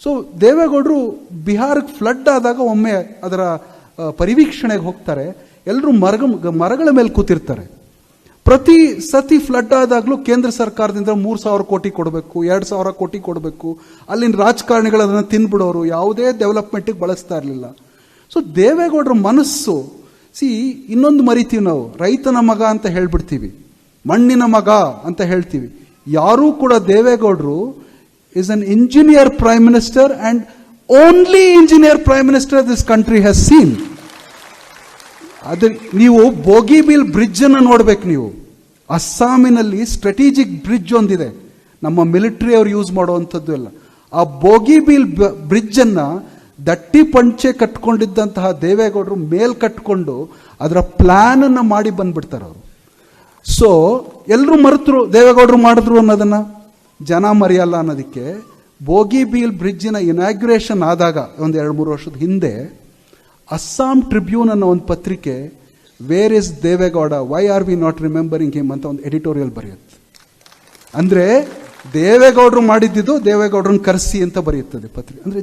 S1: ಸೊ ದೇವೇಗೌಡರು ಬಿಹಾರಕ್ಕೆ ಫ್ಲಡ್ ಆದಾಗ ಒಮ್ಮೆ ಅದರ ಪರಿವೀಕ್ಷಣೆಗೆ ಹೋಗ್ತಾರೆ. ಎಲ್ಲರೂ ಮರಗಳ ಮೇಲೆ ಕೂತಿರ್ತಾರೆ. ಪ್ರತಿ ಸತಿ ಫ್ಲಡ್ ಆದಾಗಲೂ ಕೇಂದ್ರ ಸರ್ಕಾರದಿಂದ 3,000 ಕೋಟಿ ಕೊಡಬೇಕು, 2,000 ಕೋಟಿ ಕೊಡಬೇಕು. ಅಲ್ಲಿನ ರಾಜಕಾರಣಿಗಳು ಅದನ್ನು ತಿಂದ್ಬಿಡೋರು, ಯಾವುದೇ ಡೆವಲಪ್ಮೆಂಟಿಗೆ ಬಳಸ್ತಾ ಇರಲಿಲ್ಲ. ಸೊ ದೇವೇಗೌಡರ ಮನಸ್ಸು, ಇನ್ನೊಂದು ಮರಿತೀವಿ ನಾವು, ರೈತನ ಮಗ ಅಂತ ಹೇಳ್ಬಿಡ್ತೀವಿ, ಮಣ್ಣಿನ ಮಗ ಅಂತ ಹೇಳ್ತೀವಿ. ಯಾರೂ ಕೂಡ ದೇವೇಗೌಡರು is an engineer prime minister and only engineer prime minister this country has seen. ನೀವು ಬೋಗಿಬೀಲ್ ಬ್ರಿಡ್ಜ್ ಅನ್ನು ನೋಡ್ಬೇಕು. ನೀವು ಅಸ್ಸಾಮಿನಲ್ಲಿ ಸ್ಟ್ರಾಟಜಿಕ್ ಬ್ರಿಡ್ಜ್ ಒಂದಿದೆ, ನಮ್ಮ ಮಿಲಿಟರಿ ಅವರು ಯೂಸ್ ಮಾಡುವಂಥದ್ದು ಎಲ್ಲ. ಆ ಬೋಗಿಬೀಲ್ ಬ್ರಿಡ್ಜ್ ಅನ್ನ ದಟ್ಟಿ ಪಂಚೆ ಕಟ್ಕೊಂಡಿದ್ದಂತಹ ದೇವೇಗೌಡರು ಮೇಲ್ ಕಟ್ಕೊಂಡು ಅದರ ಪ್ಲಾನ್ ಅನ್ನ ಮಾಡಿ ಬಂದ್ಬಿಡ್ತಾರೆ ಅವರು. ಸೊ ಎಲ್ಲರೂ ಮರೆತರು ದೇವೇಗೌಡರು ಮಾಡಿದ್ರು ಅನ್ನೋದನ್ನ, ಜನ ಮರೆಯಲ್ಲ ಅನ್ನೋದಕ್ಕೆ. ಬೋಗಿಬೀಲ್ ಬ್ರಿಡ್ಜಿನ ಇನಾಗ್ಯುರೇಷನ್ ಆದಾಗ ಒಂದು 2-3 ವರ್ಷದ ಹಿಂದೆ ಅಸ್ಸಾಂ ಟ್ರಿಬ್ಯೂನ್ ಅನ್ನೋ ಒಂದು ಪತ್ರಿಕೆ, where is Deve Gowda, why are we not remembering him ಅಂತ ಒಂದು ಎಡಿಟೋರಿಯಲ್ ಬರೆಯುತ್ತೆ. ಅಂದರೆ ದೇವೇಗೌಡರು ಮಾಡಿದ್ದಿದ್ದು ದೇವೇಗೌಡರನ್ನ ಕರೆಸಿ ಅಂತ ಬರೆಯುತ್ತದೆ ಪತ್ರಿಕೆ. ಅಂದರೆ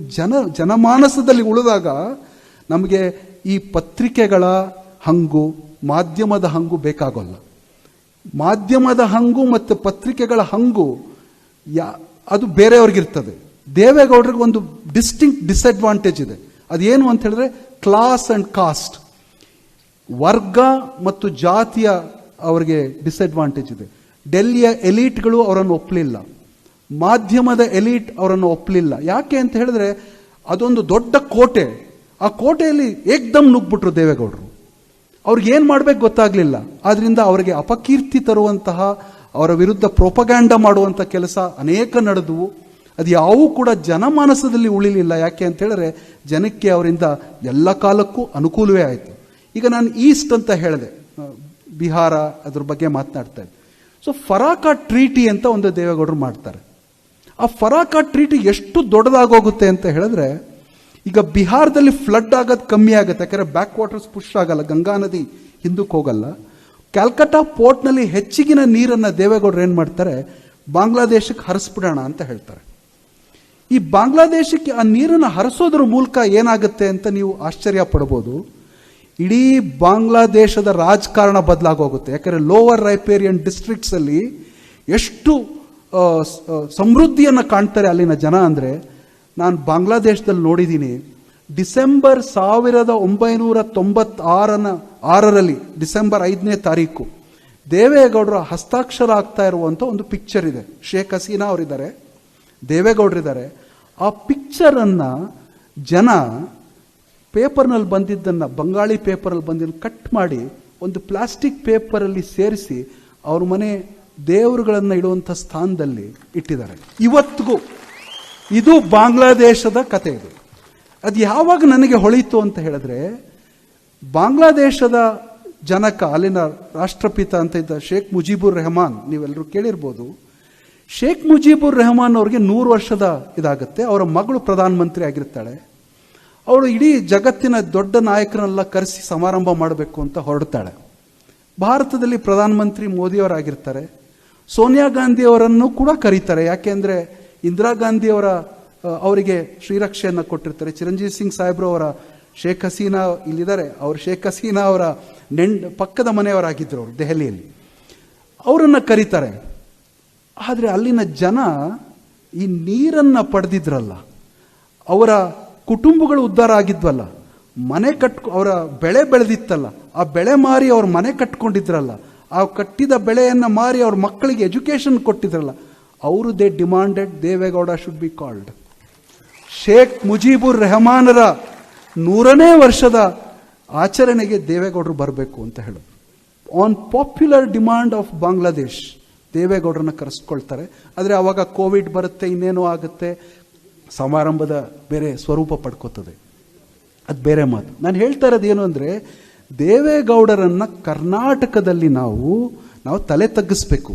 S1: ಜನಮಾನಸದಲ್ಲಿ ಉಳಿದಾಗ ನಮಗೆ ಈ ಪತ್ರಿಕೆಗಳ ಹಂಗು, ಮಾಧ್ಯಮದ ಹಂಗು ಬೇಕಾಗೋಲ್ಲ. ಮಾಧ್ಯಮದ ಹಂಗು ಮತ್ತು ಪತ್ರಿಕೆಗಳ ಹಂಗು ಅದು ಬೇರೆಯವ್ರಿಗಿರ್ತದೆ. ದೇವೇಗೌಡರಿಗೆ ಒಂದು ಡಿಸ್ಟಿಂಕ್ಟ್ ಡಿಸ್ಅಡ್ವಾಂಟೇಜ್ ಇದೆ. ಅದೇನು ಅಂತ ಹೇಳಿದ್ರೆ, ಕ್ಲಾಸ್ ಅಂಡ್ ಕಾಸ್ಟ್, ವರ್ಗ ಮತ್ತು ಜಾತಿಯ ಅವರಿಗೆ ಡಿಸ್ಅಡ್ವಾಂಟೇಜ್ ಇದೆ. ಡೆಲ್ಲಿಯ ಎಲೀಟ್ಗಳು ಅವರನ್ನು ಒಪ್ಪಲಿಲ್ಲ, ಮಾಧ್ಯಮದ ಎಲೀಟ್ ಅವರನ್ನು ಒಪ್ಪಲಿಲ್ಲ. ಯಾಕೆ ಅಂತ ಹೇಳಿದ್ರೆ, ಅದೊಂದು ದೊಡ್ಡ ಕೋಟೆ. ಆ ಕೋಟೆಯಲ್ಲಿ ಏಕ್ದಮ್ ನುಗ್ಬಿಟ್ರು ದೇವೇಗೌಡರು. ಅವ್ರಿಗೆ ಏನು ಮಾಡ್ಬೇಕು ಗೊತ್ತಾಗ್ಲಿಲ್ಲ. ಆದ್ರಿಂದ ಅವರಿಗೆ ಅಪಕೀರ್ತಿ ತರುವಂತಹ, ಅವರ ವಿರುದ್ಧ ಪ್ರೊಪಗ್ಯಾಂಡ ಮಾಡುವಂಥ ಕೆಲಸ ಅನೇಕ ನಡೆದವು. ಅದು ಯಾವೂ ಕೂಡ ಜನಮಾನಸದಲ್ಲಿ ಉಳಿಲಿಲ್ಲ. ಯಾಕೆ ಅಂತ ಹೇಳಿದ್ರೆ, ಜನಕ್ಕೆ ಅವರಿಂದ ಎಲ್ಲ ಕಾಲಕ್ಕೂ ಅನುಕೂಲವೇ ಆಯಿತು. ಈಗ ನಾನು ಈಸ್ಟ್ ಅಂತ ಹೇಳಿದೆ, ಬಿಹಾರ, ಅದ್ರ ಬಗ್ಗೆ ಮಾತನಾಡ್ತಾ ಇದ್ದೆ. ಸೊ ಫರಾಕ ಟ್ರೀಟಿ ಅಂತ ಒಂದು ದೇವೇಗೌಡರು ಮಾಡ್ತಾರೆ. ಆ ಫರಾಕ ಟ್ರೀಟಿ ಎಷ್ಟು ದೊಡ್ಡದಾಗೋಗುತ್ತೆ ಅಂತ ಹೇಳಿದ್ರೆ, ಈಗ ಬಿಹಾರದಲ್ಲಿ ಫ್ಲಡ್ ಆಗೋದು ಕಮ್ಮಿ ಆಗುತ್ತೆ, ಯಾಕಂದರೆ ಬ್ಯಾಕ್ ವಾಟರ್ಸ್ ಪುಷ್ ಆಗಲ್ಲ, ಗಂಗಾ ನದಿ ಹಿಂದಕ್ಕೆ ಹೋಗಲ್ಲ. ಕ್ಯಾಲ್ಕಟಾ ಪೋರ್ಟ್ನಲ್ಲಿ ಹೆಚ್ಚಿಗಿನ ನೀರನ್ನು ದೇವೇಗೌಡರು ಏನು ಮಾಡ್ತಾರೆ, ಬಾಂಗ್ಲಾದೇಶಕ್ಕೆ ಹರಿಸ್ಬಿಡೋಣ ಅಂತ ಹೇಳ್ತಾರೆ. ಈ ಬಾಂಗ್ಲಾದೇಶಕ್ಕೆ ಆ ನೀರನ್ನು ಹರಿಸೋದ್ರ ಮೂಲಕ ಏನಾಗುತ್ತೆ ಅಂತ ನೀವು ಆಶ್ಚರ್ಯ ಪಡ್ಬೋದು. ಇಡೀ ಬಾಂಗ್ಲಾದೇಶದ ರಾಜಕಾರಣ ಬದಲಾಗೋಗುತ್ತೆ. ಯಾಕಂದರೆ ಲೋವರ್ ರೈಪೇರಿಯನ್ ಡಿಸ್ಟ್ರಿಕ್ಟ್ಸ್ ಅಲ್ಲಿ ಎಷ್ಟು ಸಮೃದ್ಧಿಯನ್ನು ಕಾಣ್ತಾರೆ ಅಲ್ಲಿನ ಜನ ಅಂದರೆ, ನಾನು ಬಾಂಗ್ಲಾದೇಶದಲ್ಲಿ ನೋಡಿದ್ದೀನಿ. ಡಿಸೆಂಬರ್ 1996ರಲ್ಲಿ ಡಿಸೆಂಬರ್ 5ನೇ ತಾರೀಕು ದೇವೇಗೌಡರ ಹಸ್ತಾಕ್ಷರ ಆಗ್ತಾ ಇರುವಂಥ ಒಂದು ಪಿಕ್ಚರ್ ಇದೆ. ಶೇಖ್ ಹಸೀನಾ ಅವರಿದ್ದಾರೆ, ದೇವೇಗೌಡರಿದ್ದಾರೆ. ಆ ಪಿಕ್ಚರನ್ನು ಜನ ಪೇಪರ್ನಲ್ಲಿ ಬಂದಿದ್ದನ್ನು, ಬಂಗಾಳಿ ಪೇಪರಲ್ಲಿ ಬಂದಿದ್ದು ಕಟ್ ಮಾಡಿ ಒಂದು ಪ್ಲಾಸ್ಟಿಕ್ ಪೇಪರಲ್ಲಿ ಸೇರಿಸಿ ಅವ್ರ ಮನೆ ದೇವರುಗಳನ್ನು ಇಡುವಂಥ ಸ್ಥಾನದಲ್ಲಿ ಇಟ್ಟಿದ್ದಾರೆ. ಇವತ್ತಿಗೂ ಇದು ಬಾಂಗ್ಲಾದೇಶದ ಕತೆ. ಇದು ಅದು ಯಾವಾಗ ನನಗೆ ಹೊಳೀತು ಅಂತ ಹೇಳಿದ್ರೆ, ಬಾಂಗ್ಲಾದೇಶದ ಜನಕ, ಅಲ್ಲಿನ ರಾಷ್ಟ್ರಪಿತ ಅಂತ ಇದ್ದ ಶೇಖ್ ಮುಜೀಬುರ್ ರೆಹಮಾನ್, ನೀವೆಲ್ಲರೂ ಕೇಳಿರ್ಬೋದು. ಶೇಖ್ ಮುಜೀಬುರ್ ರೆಹಮಾನ್ ಅವ್ರಿಗೆ 100 ವರ್ಷದ ಇದಾಗುತ್ತೆ. ಅವರ ಮಗಳು ಪ್ರಧಾನಮಂತ್ರಿ ಆಗಿರ್ತಾಳೆ. ಅವಳು ಇಡೀ ಜಗತ್ತಿನ ದೊಡ್ಡ ನಾಯಕರನ್ನೆಲ್ಲ ಕರೆಸಿ ಸಮಾರಂಭ ಮಾಡಬೇಕು ಅಂತ ಹೊರಡ್ತಾಳೆ. ಭಾರತದಲ್ಲಿ ಪ್ರಧಾನಮಂತ್ರಿ ಮೋದಿಯವರಾಗಿರ್ತಾರೆ. ಸೋನಿಯಾ ಗಾಂಧಿ ಅವರನ್ನು ಕೂಡ ಕರೀತಾರೆ. ಯಾಕೆಂದರೆ ಇಂದಿರಾ ಗಾಂಧಿ ಅವರಿಗೆ ಶ್ರೀರಕ್ಷೆಯನ್ನು ಕೊಟ್ಟಿರ್ತಾರೆ. ಚಿರಂಜೀವಿ ಸಿಂಗ್ ಸಾಹೇಬ್ರು ಅವರ ಶೇಖ್ ಹಸೀನಾ ಇಲ್ಲಿದ್ದಾರೆ, ಅವರು ಶೇಖ್ ಹಸೀನಾ ಅವರ ಪಕ್ಕದ ಮನೆಯವರಾಗಿದ್ದರು ಅವರು ದೆಹಲಿಯಲ್ಲಿ. ಅವರನ್ನು ಕರೀತಾರೆ. ಆದರೆ ಅಲ್ಲಿನ ಜನ ಈ ನೀರನ್ನು ಪಡೆದಿದ್ರಲ್ಲ, ಅವರ ಕುಟುಂಬಗಳು ಉದ್ಧಾರ ಆಗಿದ್ವಲ್ಲ, ಅವರ ಬೆಳೆ ಬೆಳೆದಿತ್ತಲ್ಲ, ಆ ಬೆಳೆ ಮಾರಿ ಅವ್ರ ಮನೆ ಕಟ್ಕೊಂಡಿದ್ರಲ್ಲ, ಆ ಕಟ್ಟಿದ ಬೆಳೆಯನ್ನು ಮಾರಿ ಅವ್ರ ಮಕ್ಕಳಿಗೆ ಎಜುಕೇಶನ್ ಕೊಟ್ಟಿದ್ರಲ್ಲ, ಅವರು demanded Deve Gowda should be called. Sheikh Mujibur ರೆಹಮಾನರ 100ನೇ ವರ್ಷದ ಆಚರಣೆಗೆ ದೇವೇಗೌಡರು ಬರಬೇಕು ಅಂತ ಹೇಳೋದು. On popular demand of Bangladesh ದೇವೇಗೌಡರನ್ನ ಕರೆಸ್ಕೊಳ್ತಾರೆ. ಆದರೆ ಆವಾಗ ಕೋವಿಡ್ ಬರುತ್ತೆ, ಇನ್ನೇನೋ ಆಗುತ್ತೆ, ಸಮಾರಂಭದ ಬೇರೆ ಸ್ವರೂಪ ಪಡ್ಕೋತದೆ, ಅದು ಬೇರೆ ಮಾತು. ನಾನು ಹೇಳ್ತಾ ಇರೋದು ಏನು ಅಂದರೆ, ದೇವೇಗೌಡರನ್ನು ಕರ್ನಾಟಕದಲ್ಲಿ ನಾವು ತಲೆ ತಗ್ಗಿಸ್ಬೇಕು.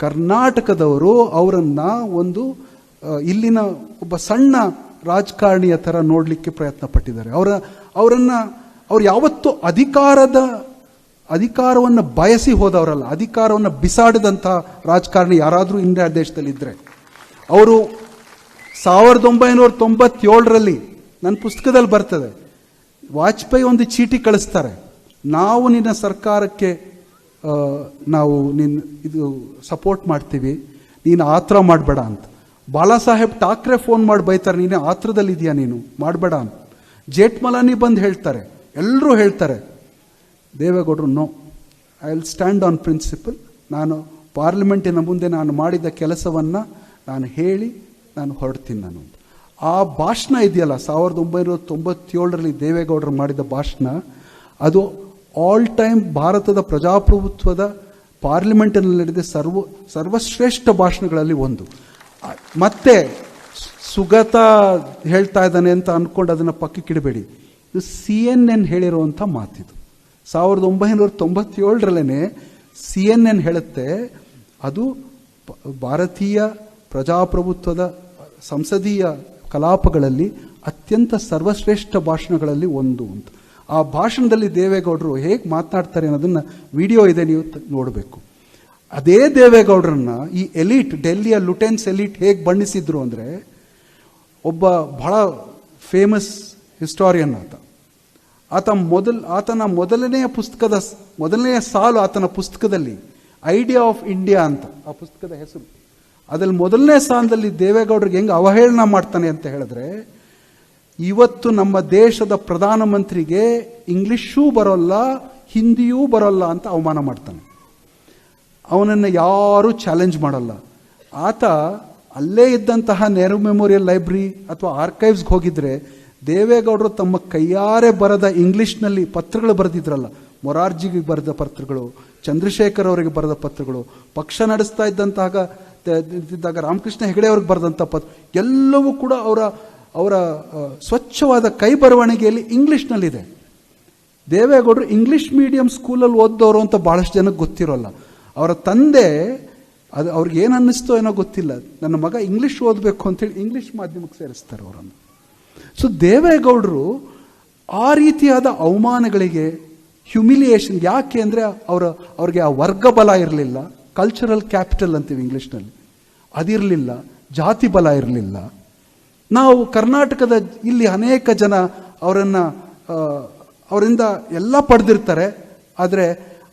S1: ಕರ್ನಾಟಕದವರು ಅವರನ್ನು ಒಂದು ಇಲ್ಲಿನ ಒಬ್ಬ ಸಣ್ಣ ರಾಜಕಾರಣಿಯ ಥರ ನೋಡಲಿಕ್ಕೆ ಪ್ರಯತ್ನ ಪಟ್ಟಿದ್ದಾರೆ. ಅವ್ರು ಯಾವತ್ತೂ ಅಧಿಕಾರವನ್ನು ಬಯಸಿ ಹೋದವರಲ್ಲ, ಅಧಿಕಾರವನ್ನು ಬಿಸಾಡಿದಂಥ ರಾಜಕಾರಣಿ ಯಾರಾದರೂ ಇಂಡಿಯಾ ದೇಶದಲ್ಲಿ ಇದ್ದರೆ ಅವರು 1997ರಲ್ಲಿ ನನ್ನ ಪುಸ್ತಕದಲ್ಲಿ ಬರ್ತದೆ, ವಾಜಪೇಯಿ ಒಂದು ಚೀಟಿ ಕಳಿಸ್ತಾರೆ, ನಾವು ನಿನ್ನ ಸರ್ಕಾರಕ್ಕೆ ಇದು ಸಪೋರ್ಟ್ ಮಾಡ್ತೀವಿ, ನೀನು ಆತ್ರ ಮಾಡಬೇಡ ಅಂತ. ಬಾಲಾ ಸಾಹೇಬ್ ಠಾಕ್ರೆ ಫೋನ್ ಮಾಡಿ ಬೈತಾರೆ, ನೀನೇ ಆತ್ರದಲ್ಲಿದೆಯಾ, ನೀನು ಮಾಡಬೇಡ ಅಂತ. ಜೇಠ್ಮಲಾನಿ ಬಂದು ಹೇಳ್ತಾರೆ, ಎಲ್ಲರೂ ಹೇಳ್ತಾರೆ. ದೇವೇಗೌಡರು no, I will stand on principle. ನಾನು ಪಾರ್ಲಿಮೆಂಟಿನ ಮುಂದೆ ನಾನು ಮಾಡಿದ ಕೆಲಸವನ್ನು ನಾನು ಹೇಳಿ ನಾನು ಹೊರಡ್ತೀನಿ ನಾನು. ಆ ಭಾಷಣ ಇದೆಯಲ್ಲ 1997ರಲ್ಲಿ ದೇವೇಗೌಡರು ಮಾಡಿದ ಭಾಷಣ, ಅದು ಆಲ್ ಟೈಮ್ ಭಾರತದ ಪ್ರಜಾಪ್ರಭುತ್ವದ ಪಾರ್ಲಿಮೆಂಟಿನಲ್ಲಿ ನಡೆದ ಸರ್ವಶ್ರೇಷ್ಠ ಭಾಷಣಗಳಲ್ಲಿ ಒಂದು. ಮತ್ತೆ ಸುಗತ ಹೇಳ್ತಾ ಇದ್ದಾನೆ ಅಂತ ಅಂದ್ಕೊಂಡು ಅದನ್ನು ಪಕ್ಕಕ್ಕಿಡಬೇಡಿ. ಇದು CNN ಹೇಳಿರುವಂಥ ಮಾತಿದು. 1997ರಲ್ಲೇ CNN ಹೇಳುತ್ತೆ, ಅದು ಭಾರತೀಯ ಪ್ರಜಾಪ್ರಭುತ್ವದ ಸಂಸದೀಯ ಕಲಾಪಗಳಲ್ಲಿ ಅತ್ಯಂತ ಸರ್ವಶ್ರೇಷ್ಠ ಭಾಷಣಗಳಲ್ಲಿ ಒಂದು ಅಂತ. ಆ ಭಾಷಣದಲ್ಲಿ ದೇವೇಗೌಡರು ಹೇಗೆ ಮಾತನಾಡ್ತಾರೆ ಅನ್ನೋದನ್ನು ವಿಡಿಯೋ ಇದೆ, ನೀವು ನೋಡಬೇಕು. ಅದೇ ದೇವೇಗೌಡರನ್ನ ಈ ಎಲೀಟ್, ಡೆಲ್ಲಿಯ ಲುಟೆನ್ಸ್ ಎಲೀಟ್ ಹೇಗೆ ಬಣ್ಣಿಸಿದ್ರು ಅಂದರೆ, ಒಬ್ಬ ಬಹಳ ಫೇಮಸ್ ಹಿಸ್ಟಾರಿಯನ್ ಆತನ ಮೊದಲನೆಯ ಸಾಲು ಆತನ ಪುಸ್ತಕದಲ್ಲಿ ಐಡಿಯಾ ಆಫ್ ಇಂಡಿಯಾ ಅಂತ ಆ ಪುಸ್ತಕದ ಹೆಸರು. ಅದ್ರಲ್ಲಿ ಮೊದಲನೇ ಸಾಲದಲ್ಲಿ ದೇವೇಗೌಡರಿಗೆ ಹೆಂಗೆ ಅವಹೇಳನ ಮಾಡ್ತಾನೆ ಅಂತ ಹೇಳಿದ್ರೆ, ಇವತ್ತು ನಮ್ಮ ದೇಶದ ಪ್ರಧಾನಮಂತ್ರಿಗೆ ಇಂಗ್ಲಿಷೂ ಬರೋಲ್ಲ, ಹಿಂದಿಯೂ ಬರೋಲ್ಲ ಅಂತ ಅವಮಾನ ಮಾಡ್ತಾನೆ. ಅವನನ್ನು ಯಾರೂ ಚಾಲೆಂಜ್ ಮಾಡಲ್ಲ. ಆತ ಅಲ್ಲೇ ಇದ್ದಂತಹ ನೆಹರು ಮೆಮೋರಿಯಲ್ ಲೈಬ್ರರಿ ಅಥವಾ ಆರ್ಕೈವ್ಸ್ಗೆ ಹೋಗಿದ್ರೆ, ದೇವೇಗೌಡರು ತಮ್ಮ ಕೈಯಾರೆ ಬರೆದ ಇಂಗ್ಲಿಷ್ನಲ್ಲಿ ಪತ್ರಗಳು ಬರೆದಿದ್ರಲ್ಲ, ಮೊರಾರ್ಜಿಗೆ ಬರೆದ ಪತ್ರಗಳು, ಚಂದ್ರಶೇಖರ್ ಅವರಿಗೆ ಬರೆದ ಪತ್ರಗಳು, ಪಕ್ಷ ನಡೆಸ್ತಾ ಇದ್ದಾಗ ರಾಮಕೃಷ್ಣ ಹೆಗಡೆ ಅವ್ರಿಗೆ ಬರೆದಂಥ ಪತ್ರ, ಎಲ್ಲವೂ ಕೂಡ ಅವರ ಸ್ವಚ್ಛವಾದ ಕೈ ಬರವಣಿಗೆಯಲ್ಲಿ ಇಂಗ್ಲಿಷ್ನಲ್ಲಿದೆ. ದೇವೇಗೌಡರು ಇಂಗ್ಲಿಷ್ ಮೀಡಿಯಂ ಸ್ಕೂಲಲ್ಲಿ ಓದ್ದವರು ಅಂತ ಭಾಳಷ್ಟು ಜನಕ್ಕೆ ಗೊತ್ತಿರೋಲ್ಲ. ಅವರ ತಂದೆ ಅದು ಅವ್ರಿಗೆ ಏನು ಅನ್ನಿಸ್ತೋ ಏನೋ ಗೊತ್ತಿಲ್ಲ, ನನ್ನ ಮಗ ಇಂಗ್ಲಿಷ್ ಓದಬೇಕು ಅಂತೇಳಿ ಇಂಗ್ಲಿಷ್ ಮಾಧ್ಯಮಕ್ಕೆ ಸೇರಿಸ್ತಾರೆ ಅವರನ್ನು. ಸೊ ದೇವೇಗೌಡರು ಆ ರೀತಿಯಾದ ಅವಮಾನಗಳಿಗೆ, ಹ್ಯುಮಿಲಿಯೇಷನ್, ಯಾಕೆ ಅಂದರೆ ಅವ್ರಿಗೆ ಆ ವರ್ಗ ಬಲ ಇರಲಿಲ್ಲ, ಕಲ್ಚರಲ್ ಕ್ಯಾಪಿಟಲ್ ಅಂತೀವಿ ಇಂಗ್ಲೀಷ್ನಲ್ಲಿ, ಅದಿರಲಿಲ್ಲ, ಜಾತಿ ಬಲ ಇರಲಿಲ್ಲ. ನಾವು ಕರ್ನಾಟಕದ ಇಲ್ಲಿ ಅನೇಕ ಜನ ಅವರಿಂದ ಎಲ್ಲ ಪಡೆದಿರ್ತಾರೆ. ಆದರೆ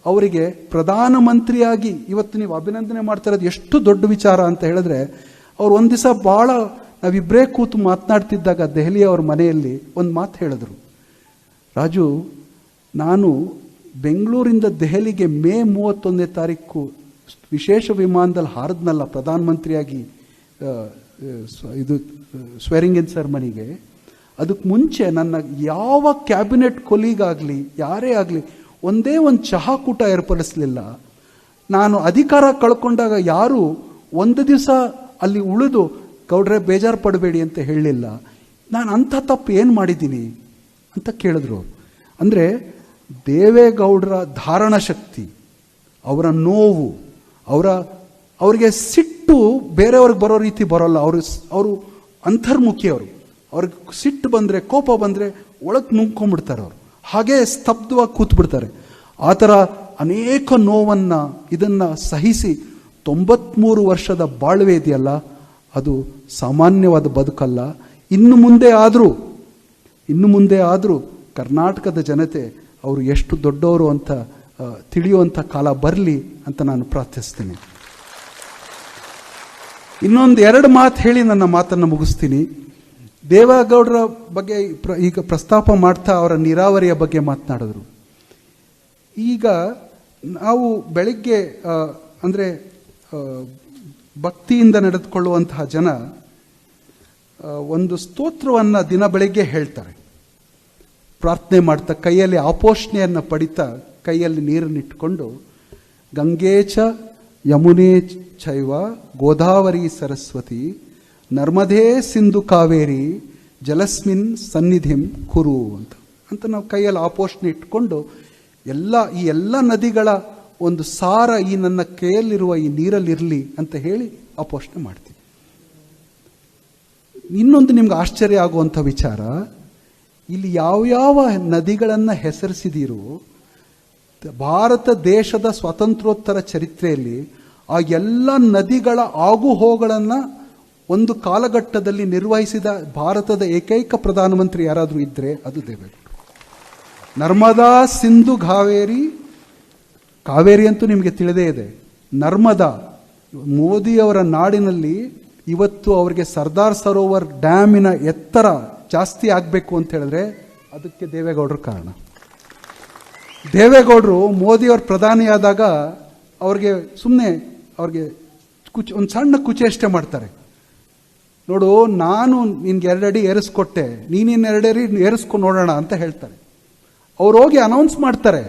S1: ಅವರಿಗೆ ಪ್ರಧಾನಮಂತ್ರಿಯಾಗಿ ಇವತ್ತು ನೀವು ಅಭಿನಂದನೆ ಮಾಡ್ತಾ ಇರೋದು ಎಷ್ಟು ದೊಡ್ಡ ವಿಚಾರ ಅಂತ ಹೇಳಿದ್ರೆ, ಅವ್ರು ಒಂದು ದಿವಸ ಭಾಳ ನಾವಿಬ್ಬರೇ ಕೂತು ಮಾತನಾಡ್ತಿದ್ದಾಗ ದೆಹಲಿಯ ಅವ್ರ ಮನೆಯಲ್ಲಿ ಒಂದು ಮಾತು ಹೇಳಿದ್ರು, ರಾಜು, ನಾನು ಬೆಂಗಳೂರಿಂದ ದೆಹಲಿಗೆ ಮೇ 31ನೇ ತಾರೀಕು ವಿಶೇಷ ವಿಮಾನದಲ್ಲಿ ಹಾರದ್ನಲ್ಲ ಪ್ರಧಾನಮಂತ್ರಿಯಾಗಿ ಇದು ಸ್ವೆರಿಂಗ್ ಇನ್ ಸೆರೆಮನಿಗೆ, ಅದಕ್ಕೆ ಮುಂಚೆ ನನ್ನ ಯಾವ ಕ್ಯಾಬಿನೆಟ್ ಕೊಲೀಗ್ ಆಗಲಿ ಯಾರೇ ಆಗಲಿ ಒಂದೇ ಒಂದು ಚಹಾ ಕೂಟ ಏರ್ಪಡಿಸಲಿಲ್ಲ. ನಾನು ಅಧಿಕಾರ ಕಳ್ಕೊಂಡಾಗ ಯಾರು ಒಂದು ದಿವಸ ಅಲ್ಲಿ ಉಳಿದು ಗೌಡ್ರೆ ಬೇಜಾರು ಪಡಬೇಡಿ ಅಂತ ಹೇಳಲಿಲ್ಲ. ನಾನು ಅಂಥ ತಪ್ಪು ಏನು ಮಾಡಿದ್ದೀನಿ ಅಂತ ಕೇಳಿದ್ರು. ಅಂದರೆ ದೇವೇಗೌಡರ ಧಾರಣ ಶಕ್ತಿ, ಅವರ ನೋವು, ಅವ್ರಿಗೆ ಸಿಟ್ಟು ಬೇರೆಯವ್ರಿಗೆ ಬರೋ ರೀತಿ ಬರೋಲ್ಲ. ಅವರು ಅಂತರ್ಮುಖಿ. ಅವ್ರಿಗೆ ಸಿಟ್ಟು ಬಂದರೆ, ಕೋಪ ಬಂದರೆ ಒಳಗೆ ನುಂಗ್ಕೊಂಡ್ಬಿಡ್ತಾರೆ. ಅವರು ಹಾಗೇ ಸ್ತಬ್ಧವಾಗಿ ಕೂತ್ಬಿಡ್ತಾರೆ. ಆ ಥರ ಅನೇಕ ನೋವನ್ನು ಇದನ್ನು ಸಹಿಸಿ 93 ವರ್ಷದ ಬಾಳ್ವೆ ಇದೆಯಲ್ಲ, ಅದು ಸಾಮಾನ್ಯವಾದ ಬದುಕಲ್ಲ. ಇನ್ನು ಮುಂದೆ ಆದರೂ ಕರ್ನಾಟಕದ ಜನತೆ ಅವರು ಎಷ್ಟು ದೊಡ್ಡವರು ಅಂತ ತಿಳಿಯುವಂಥ ಕಾಲ ಬರಲಿ ಅಂತ ನಾನು ಪ್ರಾರ್ಥಿಸ್ತೀನಿ. ಇನ್ನೊಂದು 2 ಮಾತು ಹೇಳಿ ನನ್ನ ಮಾತನ್ನು ಮುಗಿಸ್ತೀನಿ. ದೇವೇಗೌಡರ ಬಗ್ಗೆ ಈಗ ಪ್ರಸ್ತಾಪ ಮಾಡ್ತಾ ಅವರ ನೀರಾವರಿಯ ಬಗ್ಗೆ ಮಾತನಾಡಿದ್ರು. ಈಗ ನಾವು ಬೆಳಿಗ್ಗೆ ಅಂದರೆ ಭಕ್ತಿಯಿಂದ ನಡೆದುಕೊಳ್ಳುವಂತಹ ಜನ ಒಂದು ಸ್ತೋತ್ರವನ್ನು ದಿನ ಬೆಳಿಗ್ಗೆ ಹೇಳ್ತಾರೆ. ಪ್ರಾರ್ಥನೆ ಮಾಡ್ತಾ ಕೈಯಲ್ಲಿ ಆಪೋಷಣೆಯನ್ನು ಪಡಿತಾ ಕೈಯಲ್ಲಿ ನೀರನ್ನಿಟ್ಟುಕೊಂಡು ಗಂಗೇಚ ಯಮುನೆ ಚೈವ ಗೋದಾವರಿ ಸರಸ್ವತಿ ನರ್ಮದೇ ಸಿಂಧು ಕಾವೇರಿ ಜಲಸ್ಮಿನ್ ಸನ್ನಿಧಿಂ ಕುರು ಅಂತ ನಾವು ಕೈಯಲ್ಲಿ ಆಪೋಷಣೆ ಇಟ್ಕೊಂಡು ಈ ಎಲ್ಲ ನದಿಗಳ ಒಂದು ಸಾರ ಈ ನನ್ನ ಕೈಯಲ್ಲಿರುವ ಈ ನೀರಲ್ಲಿರಲಿ ಅಂತ ಹೇಳಿ ಆಪೋಷಣೆ ಮಾಡ್ತೀವಿ. ಇನ್ನೊಂದು ನಿಮ್ಗೆ ಆಶ್ಚರ್ಯ ಆಗುವಂಥ ವಿಚಾರ, ಇಲ್ಲಿ ಯಾವ್ಯಾವ ನದಿಗಳನ್ನು ಹೆಸರಿಸಿದಿರೋ ಭಾರತ ದೇಶದ ಸ್ವಾತಂತ್ರ್ಯೋತ್ತರ ಚರಿತ್ರೆಯಲ್ಲಿ ಆ ಎಲ್ಲ ನದಿಗಳ ಆಗುಹೋಗಳನ್ನು ಒಂದು ಕಾಲಘಟ್ಟದಲ್ಲಿ ನಿರ್ವಹಿಸಿದ ಭಾರತದ ಏಕೈಕ ಪ್ರಧಾನಮಂತ್ರಿ ಯಾರಾದರೂ ಇದ್ದರೆ ಅದು ದೇವೇಗೌಡರು. ನರ್ಮದಾ ಸಿಂಧು ಕಾವೇರಿ ಅಂತೂ ನಿಮಗೆ ತಿಳಿದೇ ಇದೆ. ನರ್ಮದಾ ಮೋದಿಯವರ ನಾಡಿನಲ್ಲಿ ಇವತ್ತು ಅವರಿಗೆ ಸರ್ದಾರ್ ಸರೋವರ್ ಡ್ಯಾಮಿನ ಎತ್ತರ ಜಾಸ್ತಿ ಆಗಬೇಕು ಅಂತ ಹೇಳಿದ್ರೆ ಅದಕ್ಕೆ ದೇವೇಗೌಡರು ಕಾರಣ. ದೇವೇಗೌಡರು ಮೋದಿಯವ್ರ ಪ್ರಧಾನಿಯಾದಾಗ ಅವ್ರಿಗೆ ಒಂದು ಸಣ್ಣ ಕುಚೇಷ್ಟೆ ಮಾಡ್ತಾರೆ. ನೋಡು, ನಾನು ನಿನ್ಗೆ 2 ಅಡಿ ಏರಿಸ್ಕೊಟ್ಟೆ, ನೀನಿನ್ನು 2 ಅಡಿ ಏರಿಸ್ಕೊಂಡು ನೋಡೋಣ ಅಂತ ಹೇಳ್ತಾರೆ. ಅವ್ರು ಹೋಗಿ ಅನೌನ್ಸ್ ಮಾಡ್ತಾರೆ.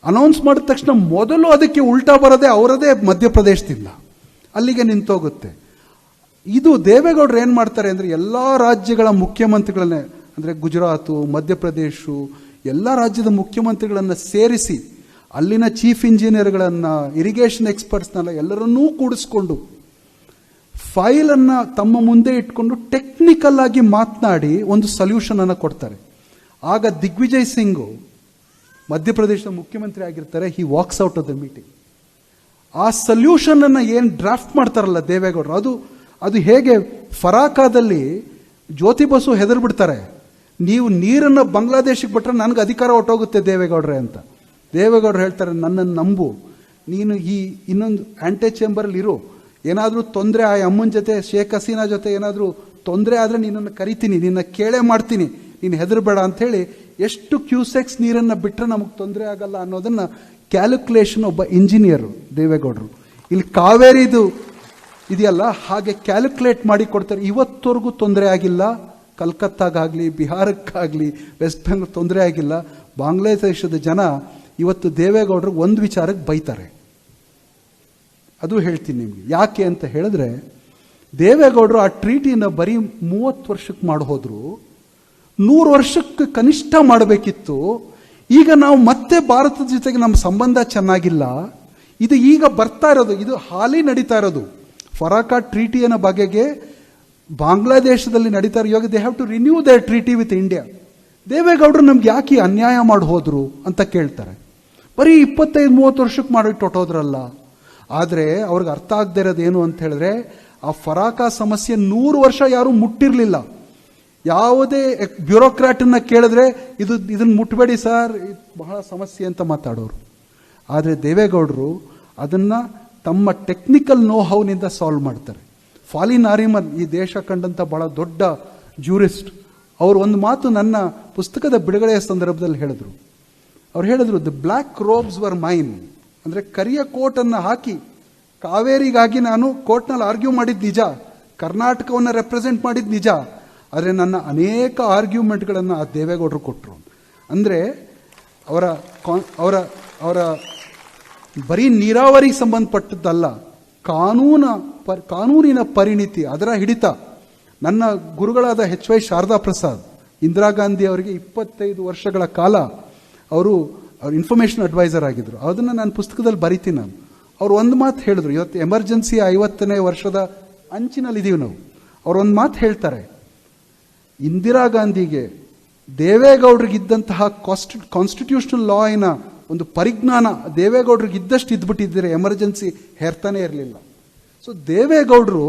S1: ಅನೌನ್ಸ್ ಮಾಡಿದ ತಕ್ಷಣ ಮೊದಲು ಅದಕ್ಕೆ ಉಲ್ಟಾ ಬರೋದೇ ಅವರದೇ ಮಧ್ಯಪ್ರದೇಶದಿಂದ, ಅಲ್ಲಿಗೆ ನಿಂತೋಗುತ್ತೆ. ಇದು ದೇವೇಗೌಡರು ಏನು ಮಾಡ್ತಾರೆ ಅಂದರೆ ಎಲ್ಲ ರಾಜ್ಯಗಳ ಮುಖ್ಯಮಂತ್ರಿಗಳನ್ನೇ, ಅಂದರೆ ಗುಜರಾತು, ಮಧ್ಯಪ್ರದೇಶ, ಎಲ್ಲ ರಾಜ್ಯದ ಮುಖ್ಯಮಂತ್ರಿಗಳನ್ನು ಸೇರಿಸಿ ಅಲ್ಲಿನ ಚೀಫ್ ಇಂಜಿನಿಯರ್ಗಳನ್ನು, ಇರಿಗೇಷನ್ ಎಕ್ಸ್ಪರ್ಟ್ಸ್ನೆಲ್ಲ ಎಲ್ಲರನ್ನೂ ಕೂಡಿಸ್ಕೊಂಡು ಫೈಲನ್ನು ತಮ್ಮ ಮುಂದೆ ಇಟ್ಕೊಂಡು ಟೆಕ್ನಿಕಲ್ ಆಗಿ ಮಾತನಾಡಿ ಒಂದು ಸೊಲ್ಯೂಷನ್ ಅನ್ನು ಕೊಡ್ತಾರೆ. ಆಗ ದಿಗ್ವಿಜಯ್ ಸಿಂಗ್ ಮಧ್ಯಪ್ರದೇಶದ ಮುಖ್ಯಮಂತ್ರಿ ಆಗಿರ್ತಾರೆ. He walks out of the meeting. ಆ ಸೊಲ್ಯೂಷನ್ ಅನ್ನು ಏನು ಡ್ರಾಫ್ಟ್ ಮಾಡ್ತಾರಲ್ಲ ದೇವೇಗೌಡರು, ಅದು ಹೇಗೆ ಫರಾಕಾದಲ್ಲಿ ಜ್ಯೋತಿ ಬಸು ಹೆದರ್ಬಿಡ್ತಾರೆ, ನೀವು ನೀರನ್ನು ಬಾಂಗ್ಲಾದೇಶಕ್ಕೆ ಬಿಟ್ಟರೆ ನನಗೆ ಅಧಿಕಾರ ಹೊಟ್ಟೋಗುತ್ತೆ ದೇವೇಗೌಡ್ರೆ ಅಂತ. ದೇವೇಗೌಡರು ಹೇಳ್ತಾರೆ, ನನ್ನನ್ನು ನಂಬು, ನೀನು ಈ ಇನ್ನೊಂದು ಆಂಟೆ ಚೇಂಬರಲ್ಲಿ ಇರು, ಏನಾದರೂ ತೊಂದರೆ ಆ ಅಮ್ಮನ ಜೊತೆ ಶೇಖ್ ಹಸೀನಾ ಜೊತೆ ಏನಾದರೂ ತೊಂದರೆ ಆದರೆ ನಿನ್ನನ್ನು ಕರಿತೀನಿ, ನಿನ್ನ ಕೇಳೇ ಮಾಡ್ತೀನಿ, ನೀನು ಹೆದರಬೇಡ ಅಂಥೇಳಿ ಎಷ್ಟು ಕ್ಯೂಸೆಕ್ಸ್ ನೀರನ್ನು ಬಿಟ್ಟರೆ ನಮಗೆ ತೊಂದರೆ ಆಗಲ್ಲ ಅನ್ನೋದನ್ನು ಕ್ಯಾಲ್ಕುಲೇಷನ್ ಒಬ್ಬ ಇಂಜಿನಿಯರು ದೇವೇಗೌಡರು. ಇಲ್ಲಿ ಕಾವೇರಿದು ಇದೆಯಲ್ಲ ಹಾಗೆ ಕ್ಯಾಲ್ಕುಲೇಟ್ ಮಾಡಿ ಕೊಡ್ತಾರೆ. ಇವತ್ತವರೆಗೂ ತೊಂದರೆ ಆಗಿಲ್ಲ. ಕಲ್ಕತ್ತಾಗಾಗಲಿ, ಬಿಹಾರಕ್ಕಾಗಲಿ, ವೆಸ್ಟ್ ಬೆಂಗಾಲ್ ತೊಂದರೆ ಆಗಿಲ್ಲ. ಬಾಂಗ್ಲಾದೇಶದ ಜನ ಇವತ್ತು ದೇವೇಗೌಡರು ಒಂದು ವಿಚಾರಕ್ಕೆ ಬೈತಾರೆ. ಅದು ಹೇಳ್ತೀನಿ ನಿಮಗೆ ಯಾಕೆ ಅಂತ ಹೇಳಿದ್ರೆ, ದೇವೇಗೌಡರು ಆ ಟ್ರೀಟಿನ ಬರೀ 30 ವರ್ಷಕ್ಕೆ ಮಾಡಿ ಹೋದ್ರು, 100 ವರ್ಷಕ್ಕೆ ಕನಿಷ್ಠ ಮಾಡಬೇಕಿತ್ತು. ಈಗ ನಾವು ಮತ್ತೆ ಭಾರತದ ಜೊತೆಗೆ ನಮ್ಮ ಸಂಬಂಧ ಚೆನ್ನಾಗಿಲ್ಲ. ಇದು ಈಗ ಬರ್ತಾ ಇರೋದು, ಇದು ಹಾಲಿ ನಡೀತಾ ಇರೋದು. ಫರಾಕ ಟ್ರೀಟಿಯ ಬಗೆಗೆ ಬಾಂಗ್ಲಾದೇಶದಲ್ಲಿ ನಡೀತಾ ಇರೋ, ಇವಾಗ they have to renew their treaty with India. ದೇವೇಗೌಡರು ನಮ್ಗೆ ಯಾಕೆ ಅನ್ಯಾಯ ಮಾಡಿ ಹೋದ್ರು ಅಂತ ಕೇಳ್ತಾರೆ. ಬರೀ 25-30 ವರ್ಷಕ್ಕೆ ಮಾಡಿಟ್ಟು ಹೊಟ್ಟೋದ್ರಲ್ಲ. ಆದರೆ ಅವ್ರಿಗೆ ಅರ್ಥ ಆಗದೆ ಇರೋದು ಏನು ಅಂತ ಹೇಳಿದ್ರೆ, ಆ ಫರಾಕ ಸಮಸ್ಯೆ 100 ವರ್ಷ ಯಾರೂ ಮುಟ್ಟಿರಲಿಲ್ಲ. ಯಾವುದೇ ಬ್ಯೂರೋಕ್ರಾಟನ್ನ ಕೇಳಿದ್ರೆ ಇದನ್ನು ಮುಟ್ಟಬೇಡಿ ಸರ್, ಇದು ಬಹಳ ಸಮಸ್ಯೆ ಅಂತ ಮಾತಾಡೋರು. ಆದರೆ ದೇವೇಗೌಡರು ಅದನ್ನು ತಮ್ಮ ಟೆಕ್ನಿಕಲ್ ನೋಹೌನಿಂದ ಸಾಲ್ವ್ ಮಾಡ್ತಾರೆ. ಫಾಲಿನ್ ನಾರಿಮನ್ ಈ ದೇಶ ಕಂಡಂಥ ಬಹಳ ದೊಡ್ಡ ಜ್ಯೂರಿಸ್ಟ್, ಅವರು ಒಂದು ಮಾತು ನನ್ನ ಪುಸ್ತಕದ ಬಿಡುಗಡೆಯ ಸಂದರ್ಭದಲ್ಲಿ ಹೇಳಿದ್ರು. ಅವ್ರು ಹೇಳಿದ್ರು, ದಿ ಬ್ಲ್ಯಾಕ್ ರೋಬ್ಸ್ ವರ್ ಮೈನ್, ಅಂದರೆ ಕರಿಯ ಕೋಟನ್ನು ಹಾಕಿ ಕಾವೇರಿಗಾಗಿ ನಾನು ಕೋರ್ಟ್ನಲ್ಲಿ ಆರ್ಗ್ಯೂ ಮಾಡಿದ್ದು ನಿಜ, ಕರ್ನಾಟಕವನ್ನು ರೆಪ್ರೆಸೆಂಟ್ ಮಾಡಿದ ನಿಜ, ಆದರೆ ನನ್ನ ಅನೇಕ ಆರ್ಗ್ಯುಮೆಂಟ್ಗಳನ್ನು ಆ ದೇವೇಗೌಡರು ಕೊಟ್ಟರು. ಅಂದರೆ ಅವರ ಅವರ ಅವರ ಬರೀ ನೀರಾವರಿಗೆ ಸಂಬಂಧಪಟ್ಟದ್ದಲ್ಲ, ಕಾನೂನಿನ ಪರಿಣಿತಿ, ಅದರ ಹಿಡಿತ. ನನ್ನ ಗುರುಗಳಾದ HY ಶಾರದಾ ಪ್ರಸಾದ್, ಇಂದಿರಾ ಗಾಂಧಿ ಅವರಿಗೆ 25 ವರ್ಷಗಳ ಕಾಲ ಅವರು ಇನ್ಫಾರ್ಮೇಷನ್ ಅಡ್ವೈಸರ್ ಆಗಿದ್ರು. ಅದನ್ನು ನಾನು ಪುಸ್ತಕದಲ್ಲಿ ಬರಿತೀನಿ. ಅವ್ರು ಒಂದು ಮಾತು ಹೇಳಿದ್ರು, ಇವತ್ತು ಎಮರ್ಜೆನ್ಸಿ 50ನೇ ವರ್ಷದ ಅಂಚಿನಲ್ಲಿದ್ದೀವಿ ನಾವು. ಅವ್ರು ಒಂದು ಮಾತು ಹೇಳ್ತಾರೆ, ಇಂದಿರಾ ಗಾಂಧಿಗೆ ದೇವೇಗೌಡರಿಗಿದ್ದಂತಹ ಕಾನ್ಸ್ಟಿಟ್ಯೂಷನಲ್ ಲಾಯಿನ ಒಂದು ಪರಿಜ್ಞಾನ ದೇವೇಗೌಡರಿಗೆ ಇದ್ದಷ್ಟು ಇದ್ಬಿಟ್ಟಿದ್ದರೆ ಎಮರ್ಜೆನ್ಸಿ ಹೇರ್ತಾನೆ ಇರಲಿಲ್ಲ. ಸೊ ದೇವೇಗೌಡರು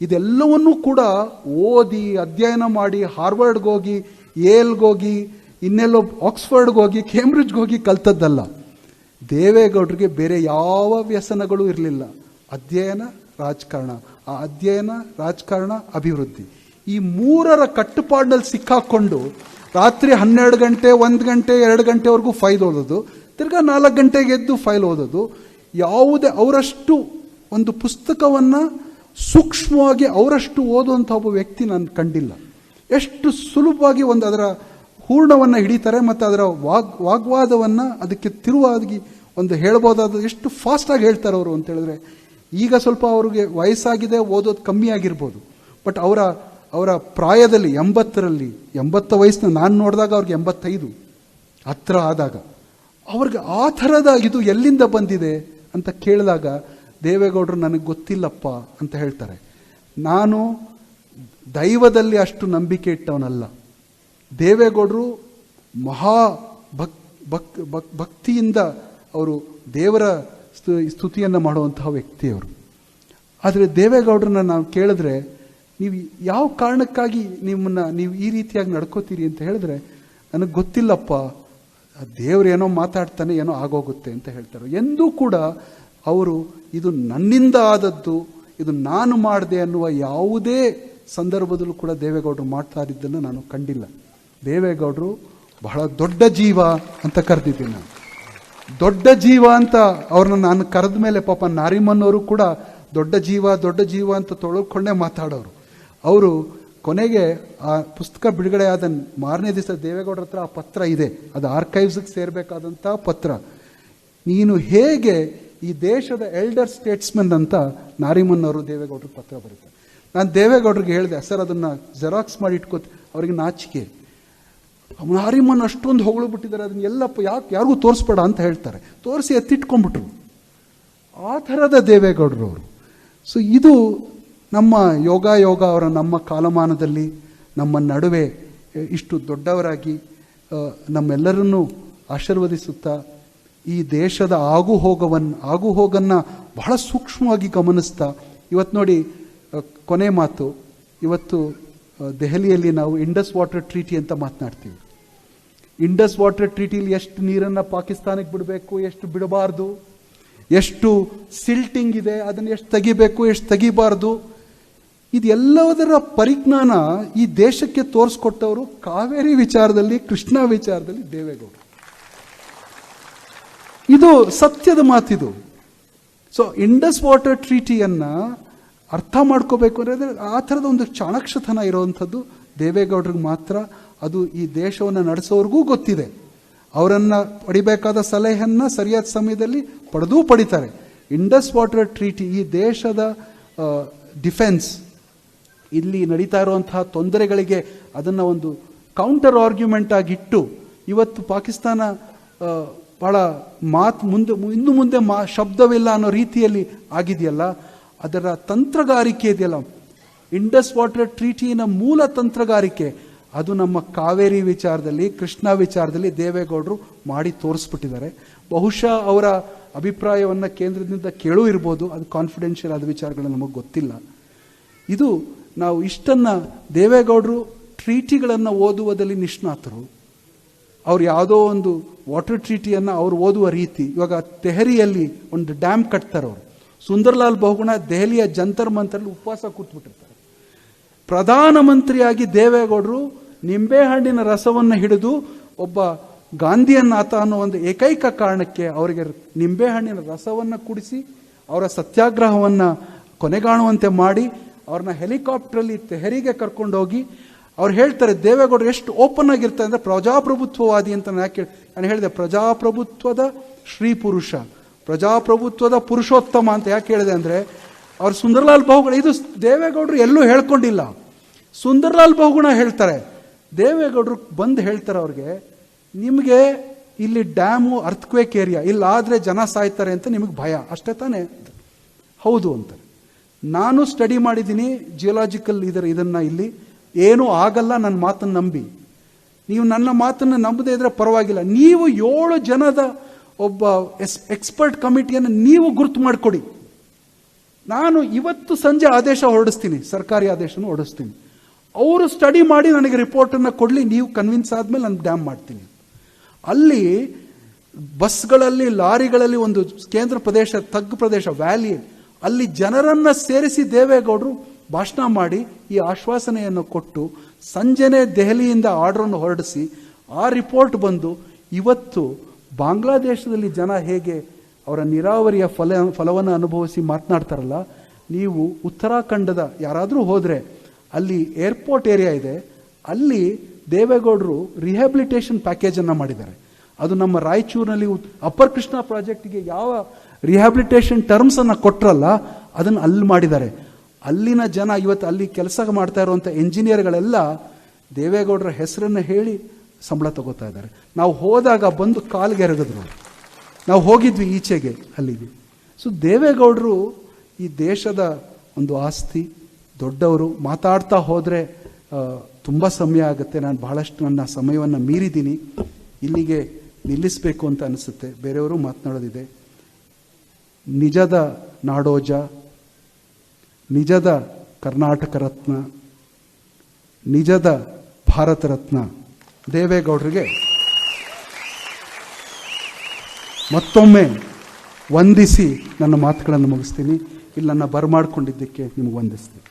S1: ಇದೆಲ್ಲವನ್ನೂ ಕೂಡ ಓದಿ ಅಧ್ಯಯನ ಮಾಡಿ ಹಾರ್ವರ್ಡ್ಗೆ ಹೋಗಿ, ಯೇಲ್ಗೆ ಹೋಗಿ, ಇನ್ನೆಲ್ಲೋ ಆಕ್ಸ್ಫರ್ಡ್ಗೆ ಹೋಗಿ, ಕೇಂಬ್ರಿಡ್ಜ್ಗೆ ಹೋಗಿ ಕಲ್ತದ್ದಲ್ಲ. ದೇವೇಗೌಡರಿಗೆ ಬೇರೆ ಯಾವ ವ್ಯಸನಗಳು ಇರಲಿಲ್ಲ. ಅಧ್ಯಯನ, ರಾಜಕಾರಣ, ಆ ಅಧ್ಯಯನ, ರಾಜಕಾರಣ, ಅಭಿವೃದ್ಧಿ, ಈ ಮೂರರ ಕಟ್ಟುಪಾಡಿನಲ್ಲಿ ಸಿಕ್ಕಾಕೊಂಡು ರಾತ್ರಿ 12 ಗಂಟೆ, 1 ಗಂಟೆ, 2 ಗಂಟೆವರೆಗೂ ಫೈಲ್ ಓದೋದು, ತಿರ್ಗಾ 4 ಗಂಟೆಗೆ ಎದ್ದು ಫೈಲ್ ಓದೋದು. ಯಾವುದೇ ಅವರಷ್ಟು ಒಂದು ಪುಸ್ತಕವನ್ನು ಸೂಕ್ಷ್ಮವಾಗಿ ಅವರಷ್ಟು ಓದುವಂಥ ಒಬ್ಬ ವ್ಯಕ್ತಿ ನಾನು ಕಂಡಿಲ್ಲ. ಎಷ್ಟು ಸುಲಭವಾಗಿ ಅದರ ಹೂರ್ಣವನ್ನು ಹಿಡಿತಾರೆ ಮತ್ತು ಅದರ ವಾಗ್ವಾದವನ್ನು ಅದಕ್ಕೆ ತಿರುವಾಗಿ ಒಂದು ಹೇಳ್ಬೋದಾದ ಎಷ್ಟು ಫಾಸ್ಟಾಗಿ ಹೇಳ್ತಾರೆ ಅವರು ಅಂತ ಹೇಳಿದ್ರೆ. ಈಗ ಸ್ವಲ್ಪ ಅವ್ರಿಗೆ ವಯಸ್ಸಾಗಿದೆ, ಓದೋದು ಕಮ್ಮಿ ಆಗಿರ್ಬೋದು, ಬಟ್ ಅವರ ಪ್ರಾಯದಲ್ಲಿ 80 ವಯಸ್ಸಿನ ನಾನು ನೋಡಿದಾಗ ಅವ್ರಿಗೆ 85 ಹತ್ರ ಆದಾಗ ಅವ್ರಿಗೆ ಆ ಥರದ ಇದು ಎಲ್ಲಿಂದ ಬಂದಿದೆ ಅಂತ ಕೇಳಿದಾಗ ದೇವೇಗೌಡರು ನನಗೆ ಗೊತ್ತಿಲ್ಲಪ್ಪ ಅಂತ ಹೇಳ್ತಾರೆ. ನಾನು ದೈವದಲ್ಲಿ ಅಷ್ಟು ನಂಬಿಕೆ ಇಟ್ಟವನಲ್ಲ. ದೇವೇಗೌಡರು ಮಹಾ ಭಕ್ತಿಯಿಂದ ಅವರು ದೇವರ ಸ್ತುತಿಯನ್ನು ಮಾಡುವಂತಹ ವ್ಯಕ್ತಿಯವರು. ಆದರೆ ದೇವೇಗೌಡರನ್ನ ನಾವು ಕೇಳಿದ್ರೆ, ನೀವು ಯಾವ ಕಾರಣಕ್ಕಾಗಿ ನೀವು ಈ ರೀತಿಯಾಗಿ ನಡ್ಕೋತೀರಿ ಅಂತ ಹೇಳಿದ್ರೆ, ನನಗೆ ಗೊತ್ತಿಲ್ಲಪ್ಪ, ದೇವರು ಏನೋ ಮಾತಾಡ್ತಾನೆ, ಏನೋ ಆಗೋಗುತ್ತೆ ಅಂತ ಹೇಳ್ತಾರೆ. ಎಂದೂ ಕೂಡ ಅವರು ಇದು ನನ್ನಿಂದ ಆದದ್ದು, ಇದು ನಾನು ಮಾಡಿದೆ ಅನ್ನುವ ಯಾವುದೇ ಸಂದರ್ಭದಲ್ಲೂ ಕೂಡ ದೇವೇಗೌಡರು ಮಾಡ್ತಾ ಇದ್ದನ್ನು ನಾನು ಕಂಡಿಲ್ಲ. ದೇವೇಗೌಡರು ಬಹಳ ದೊಡ್ಡ ಜೀವ ಅಂತ ಕರೆದಿದ್ದೀನಿ ನಾನು. ದೊಡ್ಡ ಜೀವ ಅಂತ ಅವ್ರನ್ನ ನಾನು ಕರೆದ ಮೇಲೆ ಪಾಪ ನಾರಿಮನ್ನವರು ಕೂಡ ದೊಡ್ಡ ಜೀವ ಅಂತ ತೊಳ್ಕೊಂಡೇ ಮಾತಾಡೋರು. ಅವರು ಕೊನೆಗೆ ಆ ಪುಸ್ತಕ ಬಿಡುಗಡೆ ಆದ ಮಾರನೇ ದಿವಸ ದೇವೇಗೌಡರ ಹತ್ರ ಆ ಪತ್ರ ಇದೆ, ಅದು ಆರ್ಕೈವ್ಸ್ಗೆ ಸೇರಬೇಕಾದಂಥ ಪತ್ರ. ನೀನು ಹೇಗೆ ಈ ದೇಶದ ಎಲ್ಡರ್ ಸ್ಟೇಟ್ಸ್ಮನ್ ಅಂತ ನಾರಿಮನ್ನವರು ದೇವೇಗೌಡರಿಗೆ ಪತ್ರ ಬರೀತಾರೆ. ನಾನು ದೇವೇಗೌಡರಿಗೆ ಹೇಳಿದೆ, ಸರ್ ಅದನ್ನು ಜೆರಾಕ್ಸ್ ಮಾಡಿ ಇಟ್ಕೋತಿ. ಅವ್ರಿಗೆ ನಾಚಿಕೆ, ನಾರಿಮನ್ ಅಷ್ಟೊಂದು ಹೊಗಳು ಬಿಟ್ಟಿದ್ದಾರೆ, ಅದನ್ನ ಎಲ್ಲಪ್ಪ ಯಾರಿಗೂ ತೋರಿಸ್ಬೇಡ ಅಂತ ಹೇಳ್ತಾರೆ. ತೋರಿಸಿ ಎತ್ತಿಟ್ಕೊಂಡ್ಬಿಟ್ರು. ಆ ಥರದ ದೇವೇಗೌಡರು ಅವರು. ಸೊ ಇದು ನಮ್ಮ ಯೋಗ ಅವರ ನಮ್ಮ ಕಾಲಮಾನದಲ್ಲಿ ನಮ್ಮ ನಡುವೆ ಇಷ್ಟು ದೊಡ್ಡವರಾಗಿ ನಮ್ಮೆಲ್ಲರನ್ನೂ ಆಶೀರ್ವದಿಸುತ್ತಾ ಈ ದೇಶದ ಆಗುಹೋಗನ್ನು ಬಹಳ ಸೂಕ್ಷ್ಮವಾಗಿ ಗಮನಿಸ್ತಾ, ಇವತ್ತು ನೋಡಿ ಕೊನೆ ಮಾತು, ಇವತ್ತು ದೆಹಲಿಯಲ್ಲಿ ನಾವು ಇಂಡಸ್ ವಾಟರ್ ಟ್ರೀಟಿ ಅಂತ ಮಾತನಾಡ್ತೀವಿ. ಇಂಡಸ್ ವಾಟರ್ ಟ್ರೀಟಿಲಿ ಎಷ್ಟು ನೀರನ್ನು ಪಾಕಿಸ್ತಾನಕ್ಕೆ ಬಿಡಬೇಕು, ಎಷ್ಟು ಬಿಡಬಾರ್ದು, ಎಷ್ಟು ಸಿಲ್ಟಿಂಗ್ ಇದೆ, ಅದನ್ನು ಎಷ್ಟು ತೆಗಿಬೇಕು, ಎಷ್ಟು ತೆಗಿಬಾರ್ದು, ಇದೆಲ್ಲದರ ಪರಿಜ್ಞಾನ ಈ ದೇಶಕ್ಕೆ ತೋರಿಸ್ಕೊಟ್ಟವರು ಕಾವೇರಿ ವಿಚಾರದಲ್ಲಿ, ಕೃಷ್ಣಾ ವಿಚಾರದಲ್ಲಿ ದೇವೇಗೌಡರು. ಇದು ಸತ್ಯದ ಮಾತಿದು. ಸೊ ಇಂಡಸ್ ವಾಟರ್ ಟ್ರೀಟಿಯನ್ನು ಅರ್ಥ ಮಾಡ್ಕೋಬೇಕು ಅಂದರೆ ಆ ಥರದ ಒಂದು ಚಾಣಕ್ಷತನ ಇರುವಂಥದ್ದು ದೇವೇಗೌಡರಿಗೆ ಮಾತ್ರ. ಅದು ಈ ದೇಶವನ್ನು ನಡೆಸೋರ್ಗೂ ಗೊತ್ತಿದೆ. ಅವರನ್ನು ಪಡಿಬೇಕಾದ ಸಲಹೆಯನ್ನು ಸರಿಯಾದ ಸಮಯದಲ್ಲಿ ಪಡಿತಾರೆ. ಇಂಡಸ್ ವಾಟರ್ ಟ್ರೀಟಿ ಈ ದೇಶದ ಡಿಫೆನ್ಸ್, ಇಲ್ಲಿ ನಡೀತಾ ಇರುವಂತಹ ತೊಂದರೆಗಳಿಗೆ ಅದನ್ನು ಒಂದು ಕೌಂಟರ್ ಆರ್ಗ್ಯುಮೆಂಟ್ ಆಗಿಟ್ಟು ಇವತ್ತು ಪಾಕಿಸ್ತಾನ ಬಹಳ ಇನ್ನು ಮುಂದೆ ಶಬ್ದವಿಲ್ಲ ಅನ್ನೋ ರೀತಿಯಲ್ಲಿ ಆಗಿದೆಯಲ್ಲ, ಅದರ ತಂತ್ರಗಾರಿಕೆ ಇದೆಯಲ್ಲ, ಇಂಡಸ್ ವಾಟರ್ ಟ್ರೀಟಿನ ಮೂಲ ತಂತ್ರಗಾರಿಕೆ, ಅದು ನಮ್ಮ ಕಾವೇರಿ ವಿಚಾರದಲ್ಲಿ, ಕೃಷ್ಣಾ ವಿಚಾರದಲ್ಲಿ ದೇವೇಗೌಡರು ಮಾಡಿ ತೋರಿಸ್ಬಿಟ್ಟಿದ್ದಾರೆ. ಬಹುಶಃ ಅವರ ಅಭಿಪ್ರಾಯವನ್ನು ಕೇಂದ್ರದಿಂದ ಕೇಳೂ ಇರ್ಬೋದು, ಅದು ಕಾನ್ಫಿಡೆನ್ಷಿಯಲ್ ಆದ ವಿಚಾರಗಳು ನಮಗೆ ಗೊತ್ತಿಲ್ಲ. ಇದು ನಾವು ಇಷ್ಟನ್ನು ದೇವೇಗೌಡರು ಟ್ರೀಟಿಗಳನ್ನು ಓದುವುದರಲ್ಲಿ ನಿಷ್ಣಾತರು. ಅವ್ರು ಯಾವುದೋ ಒಂದು ವಾಟರ್ ಟ್ರೀಟಿಯನ್ನು ಅವ್ರು ಓದುವ ರೀತಿ, ಇವಾಗ ತೆಹರಿಯಲ್ಲಿ ಒಂದು ಡ್ಯಾಮ್ ಕಟ್ತಾರೆ ಅವರು. ಸುಂದರ್ಲಾಲ್ ಬಹುಗುಣ ದೆಹಲಿಯ ಜಂತರ್ ಮಂತರಲ್ಲಿ ಉಪವಾಸ ಕೂತ್ಬಿಟ್ಟಿರ್ತಾರೆ. ಪ್ರಧಾನಮಂತ್ರಿಯಾಗಿ ದೇವೇಗೌಡರು ನಿಂಬೆಹಣ್ಣಿನ ರಸವನ್ನು ಹಿಡಿದು ಒಬ್ಬ ಗಾಂಧಿಯನ್ನಾತ ಅನ್ನೋ ಒಂದು ಏಕೈಕ ಕಾರಣಕ್ಕೆ ಅವರಿಗೆ ನಿಂಬೆಹಣ್ಣಿನ ರಸವನ್ನು ಕುಡಿಸಿ ಅವರ ಸತ್ಯಾಗ್ರಹವನ್ನು ಕೊನೆಗಾಣುವಂತೆ ಮಾಡಿ ಅವ್ರನ್ನ ಹೆಲಿಕಾಪ್ಟ್ರಲ್ಲಿ ತೆಹರಿಗೆ ಕರ್ಕೊಂಡೋಗಿ ಅವ್ರು ಹೇಳ್ತಾರೆ ದೇವೇಗೌಡರು ಎಷ್ಟು ಓಪನ್ ಆಗಿರ್ತಾರೆ ಅಂದರೆ ಪ್ರಜಾಪ್ರಭುತ್ವವಾದಿ ಅಂತ ನಾನು ಹೇಳಿದೆ ಪ್ರಜಾಪ್ರಭುತ್ವದ ಶ್ರೀ ಪುರುಷ, ಪ್ರಜಾಪ್ರಭುತ್ವದ ಪುರುಷೋತ್ತಮ ಅಂತ ಯಾಕೆ ಹೇಳಿದೆ ಅಂದರೆ ಅವ್ರು ಸುಂದರಲಾಲ್ ಬಹುಗುಣ, ಇದು ದೇವೇಗೌಡರು ಎಲ್ಲೂ ಹೇಳ್ಕೊಂಡಿಲ್ಲ. ಸುಂದರಲಾಲ್ ಬಹುಗುಣ ಹೇಳ್ತಾರೆ, ದೇವೇಗೌಡರು ಬಂದು ಹೇಳ್ತಾರೆ ಅವ್ರಿಗೆ, ನಿಮಗೆ ಇಲ್ಲಿ ಡ್ಯಾಮು ಅರ್ಥಕ್ವೇಕ್ ಏರಿಯಾ, ಇಲ್ಲಾದರೆ ಜನ ಸಾಯ್ತಾರೆ ಅಂತ ನಿಮಗೆ ಭಯ, ಅಷ್ಟೇ ತಾನೇ? ಹೌದು ಅಂತಾರೆ. ನಾನು ಸ್ಟಡಿ ಮಾಡಿದ್ದೀನಿ ಜಿಯೋಲಾಜಿಕಲ್ ಇದನ್ನು, ಇಲ್ಲಿ ಏನೂ ಆಗಲ್ಲ, ನನ್ನ ಮಾತನ್ನು ನಂಬಿ. ನೀವು ನನ್ನ ಮಾತನ್ನು ನಂಬದೇ ಇದ್ರೆ ಪರವಾಗಿಲ್ಲ, ನೀವು 7 ಜನದ ಒಬ್ಬ ಎಕ್ಸ್ಪರ್ಟ್ ಕಮಿಟಿಯನ್ನು ನೀವು ಗುರುತು ಮಾಡಿಕೊಡಿ, ನಾನು ಇವತ್ತು ಸಂಜೆ ಆದೇಶ ಹೊರಡಿಸ್ತೀನಿ, ಸರ್ಕಾರಿ ಆದೇಶನ ಹೊರಡಿಸ್ತೀನಿ, ಅವರು ಸ್ಟಡಿ ಮಾಡಿ ನನಗೆ ರಿಪೋರ್ಟನ್ನು ಕೊಡಲಿ, ನೀವು ಕನ್ವಿನ್ಸ್ ಆದಮೇಲೆ ನಾನು ಡ್ಯಾಮ್ ಮಾಡ್ತೀನಿ. ಅಲ್ಲಿ ಬಸ್ಗಳಲ್ಲಿ, ಲಾರಿಗಳಲ್ಲಿ, ಒಂದು ಕೇಂದ್ರ ಪ್ರದೇಶ, ತಗ್ಗು ಪ್ರದೇಶ, ವ್ಯಾಲಿ, ಅಲ್ಲಿ ಜನರನ್ನು ಸೇರಿಸಿ ದೇವೇಗೌಡರು ಭಾಷಣ ಮಾಡಿ ಈ ಆಶ್ವಾಸನೆಯನ್ನು ಕೊಟ್ಟು ಸಂಜೆನೇ ದೆಹಲಿಯಿಂದ ಆರ್ಡರನ್ನು ಹೊರಡಿಸಿ ಆ ರಿಪೋರ್ಟ್ ಬಂದು ಇವತ್ತು ಬಾಂಗ್ಲಾದೇಶದಲ್ಲಿ ಜನ ಹೇಗೆ ಅವರ ನೀರಾವರಿಯ ಫಲವನ್ನು ಅನುಭವಿಸಿ ಮಾತನಾಡ್ತಾರಲ್ಲ, ನೀವು ಉತ್ತರಾಖಂಡದ ಯಾರಾದರೂ ಹೋದರೆ ಅಲ್ಲಿ ಏರ್ಪೋರ್ಟ್ ಏರಿಯಾ ಇದೆ, ಅಲ್ಲಿ ದೇವೇಗೌಡರು ರಿಹ್ಯಾಬಿಲಿಟೇಷನ್ ಪ್ಯಾಕೇಜನ್ನು ಮಾಡಿದ್ದಾರೆ. ಅದು ನಮ್ಮ ರಾಯಚೂರಿನಲ್ಲಿ ಅಪ್ಪರ್ ಕೃಷ್ಣ ಪ್ರಾಜೆಕ್ಟಿಗೆ ಯಾವ ರಿಹ್ಯಾಬಿಲಿಟೇಷನ್ ಟರ್ಮ್ಸನ್ನು ಕೊಟ್ಟರಲ್ಲ ಅದನ್ನು ಅಲ್ಲಿ ಮಾಡಿದ್ದಾರೆ. ಅಲ್ಲಿನ ಜನ ಇವತ್ತು ಅಲ್ಲಿ ಕೆಲಸ ಮಾಡ್ತಾ ಇರುವಂಥ ಎಂಜಿನಿಯರ್ಗಳೆಲ್ಲ ದೇವೇಗೌಡರ ಹೆಸರನ್ನು ಹೇಳಿ ಸಂಬಳ ತಗೋತಾ ಇದ್ದಾರೆ. ನಾವು ಹೋದಾಗ ಬಂದು ಕಾಲಿಗೆ ಎರಗಿದ್ರು, ನಾವು ಹೋಗಿದ್ವಿ ಈಚೆಗೆ ಅಲ್ಲಿಗೆ. ಸೊ ದೇವೇಗೌಡರು ಈ ದೇಶದ ಒಂದು ಆಸ್ತಿ, ದೊಡ್ಡವರು. ಮಾತಾಡ್ತಾ ಹೋದರೆ ತುಂಬ ಸಮಯ ಆಗುತ್ತೆ, ನಾನು ಬಹಳಷ್ಟು ನನ್ನ ಸಮಯವನ್ನು ಮೀರಿದ್ದೀನಿ, ಇಲ್ಲಿಗೆ ನಿಲ್ಲಿಸಬೇಕು ಅಂತ ಅನಿಸುತ್ತೆ. ಬೇರೆಯವರು ಮಾತನಾಡೋದಿದೆ. ನಿಜದ ನಾಡೋಜ, ನಿಜದ ಕರ್ನಾಟಕ ರತ್ನ, ನಿಜದ ಭಾರತ ರತ್ನ ದೇವೇಗೌಡರಿಗೆ ಮತ್ತೊಮ್ಮೆ ವಂದಿಸಿ ನನ್ನ ಮಾತುಗಳನ್ನು ಮುಗಿಸ್ತೀನಿ. ಇಲ್ಲಿ ನನ್ನ ಬರಮಾಡ್ಕೊಂಡಿದ್ದಕ್ಕೆ ನಿಮಗೆ ವಂದಿಸ್ತೀನಿ.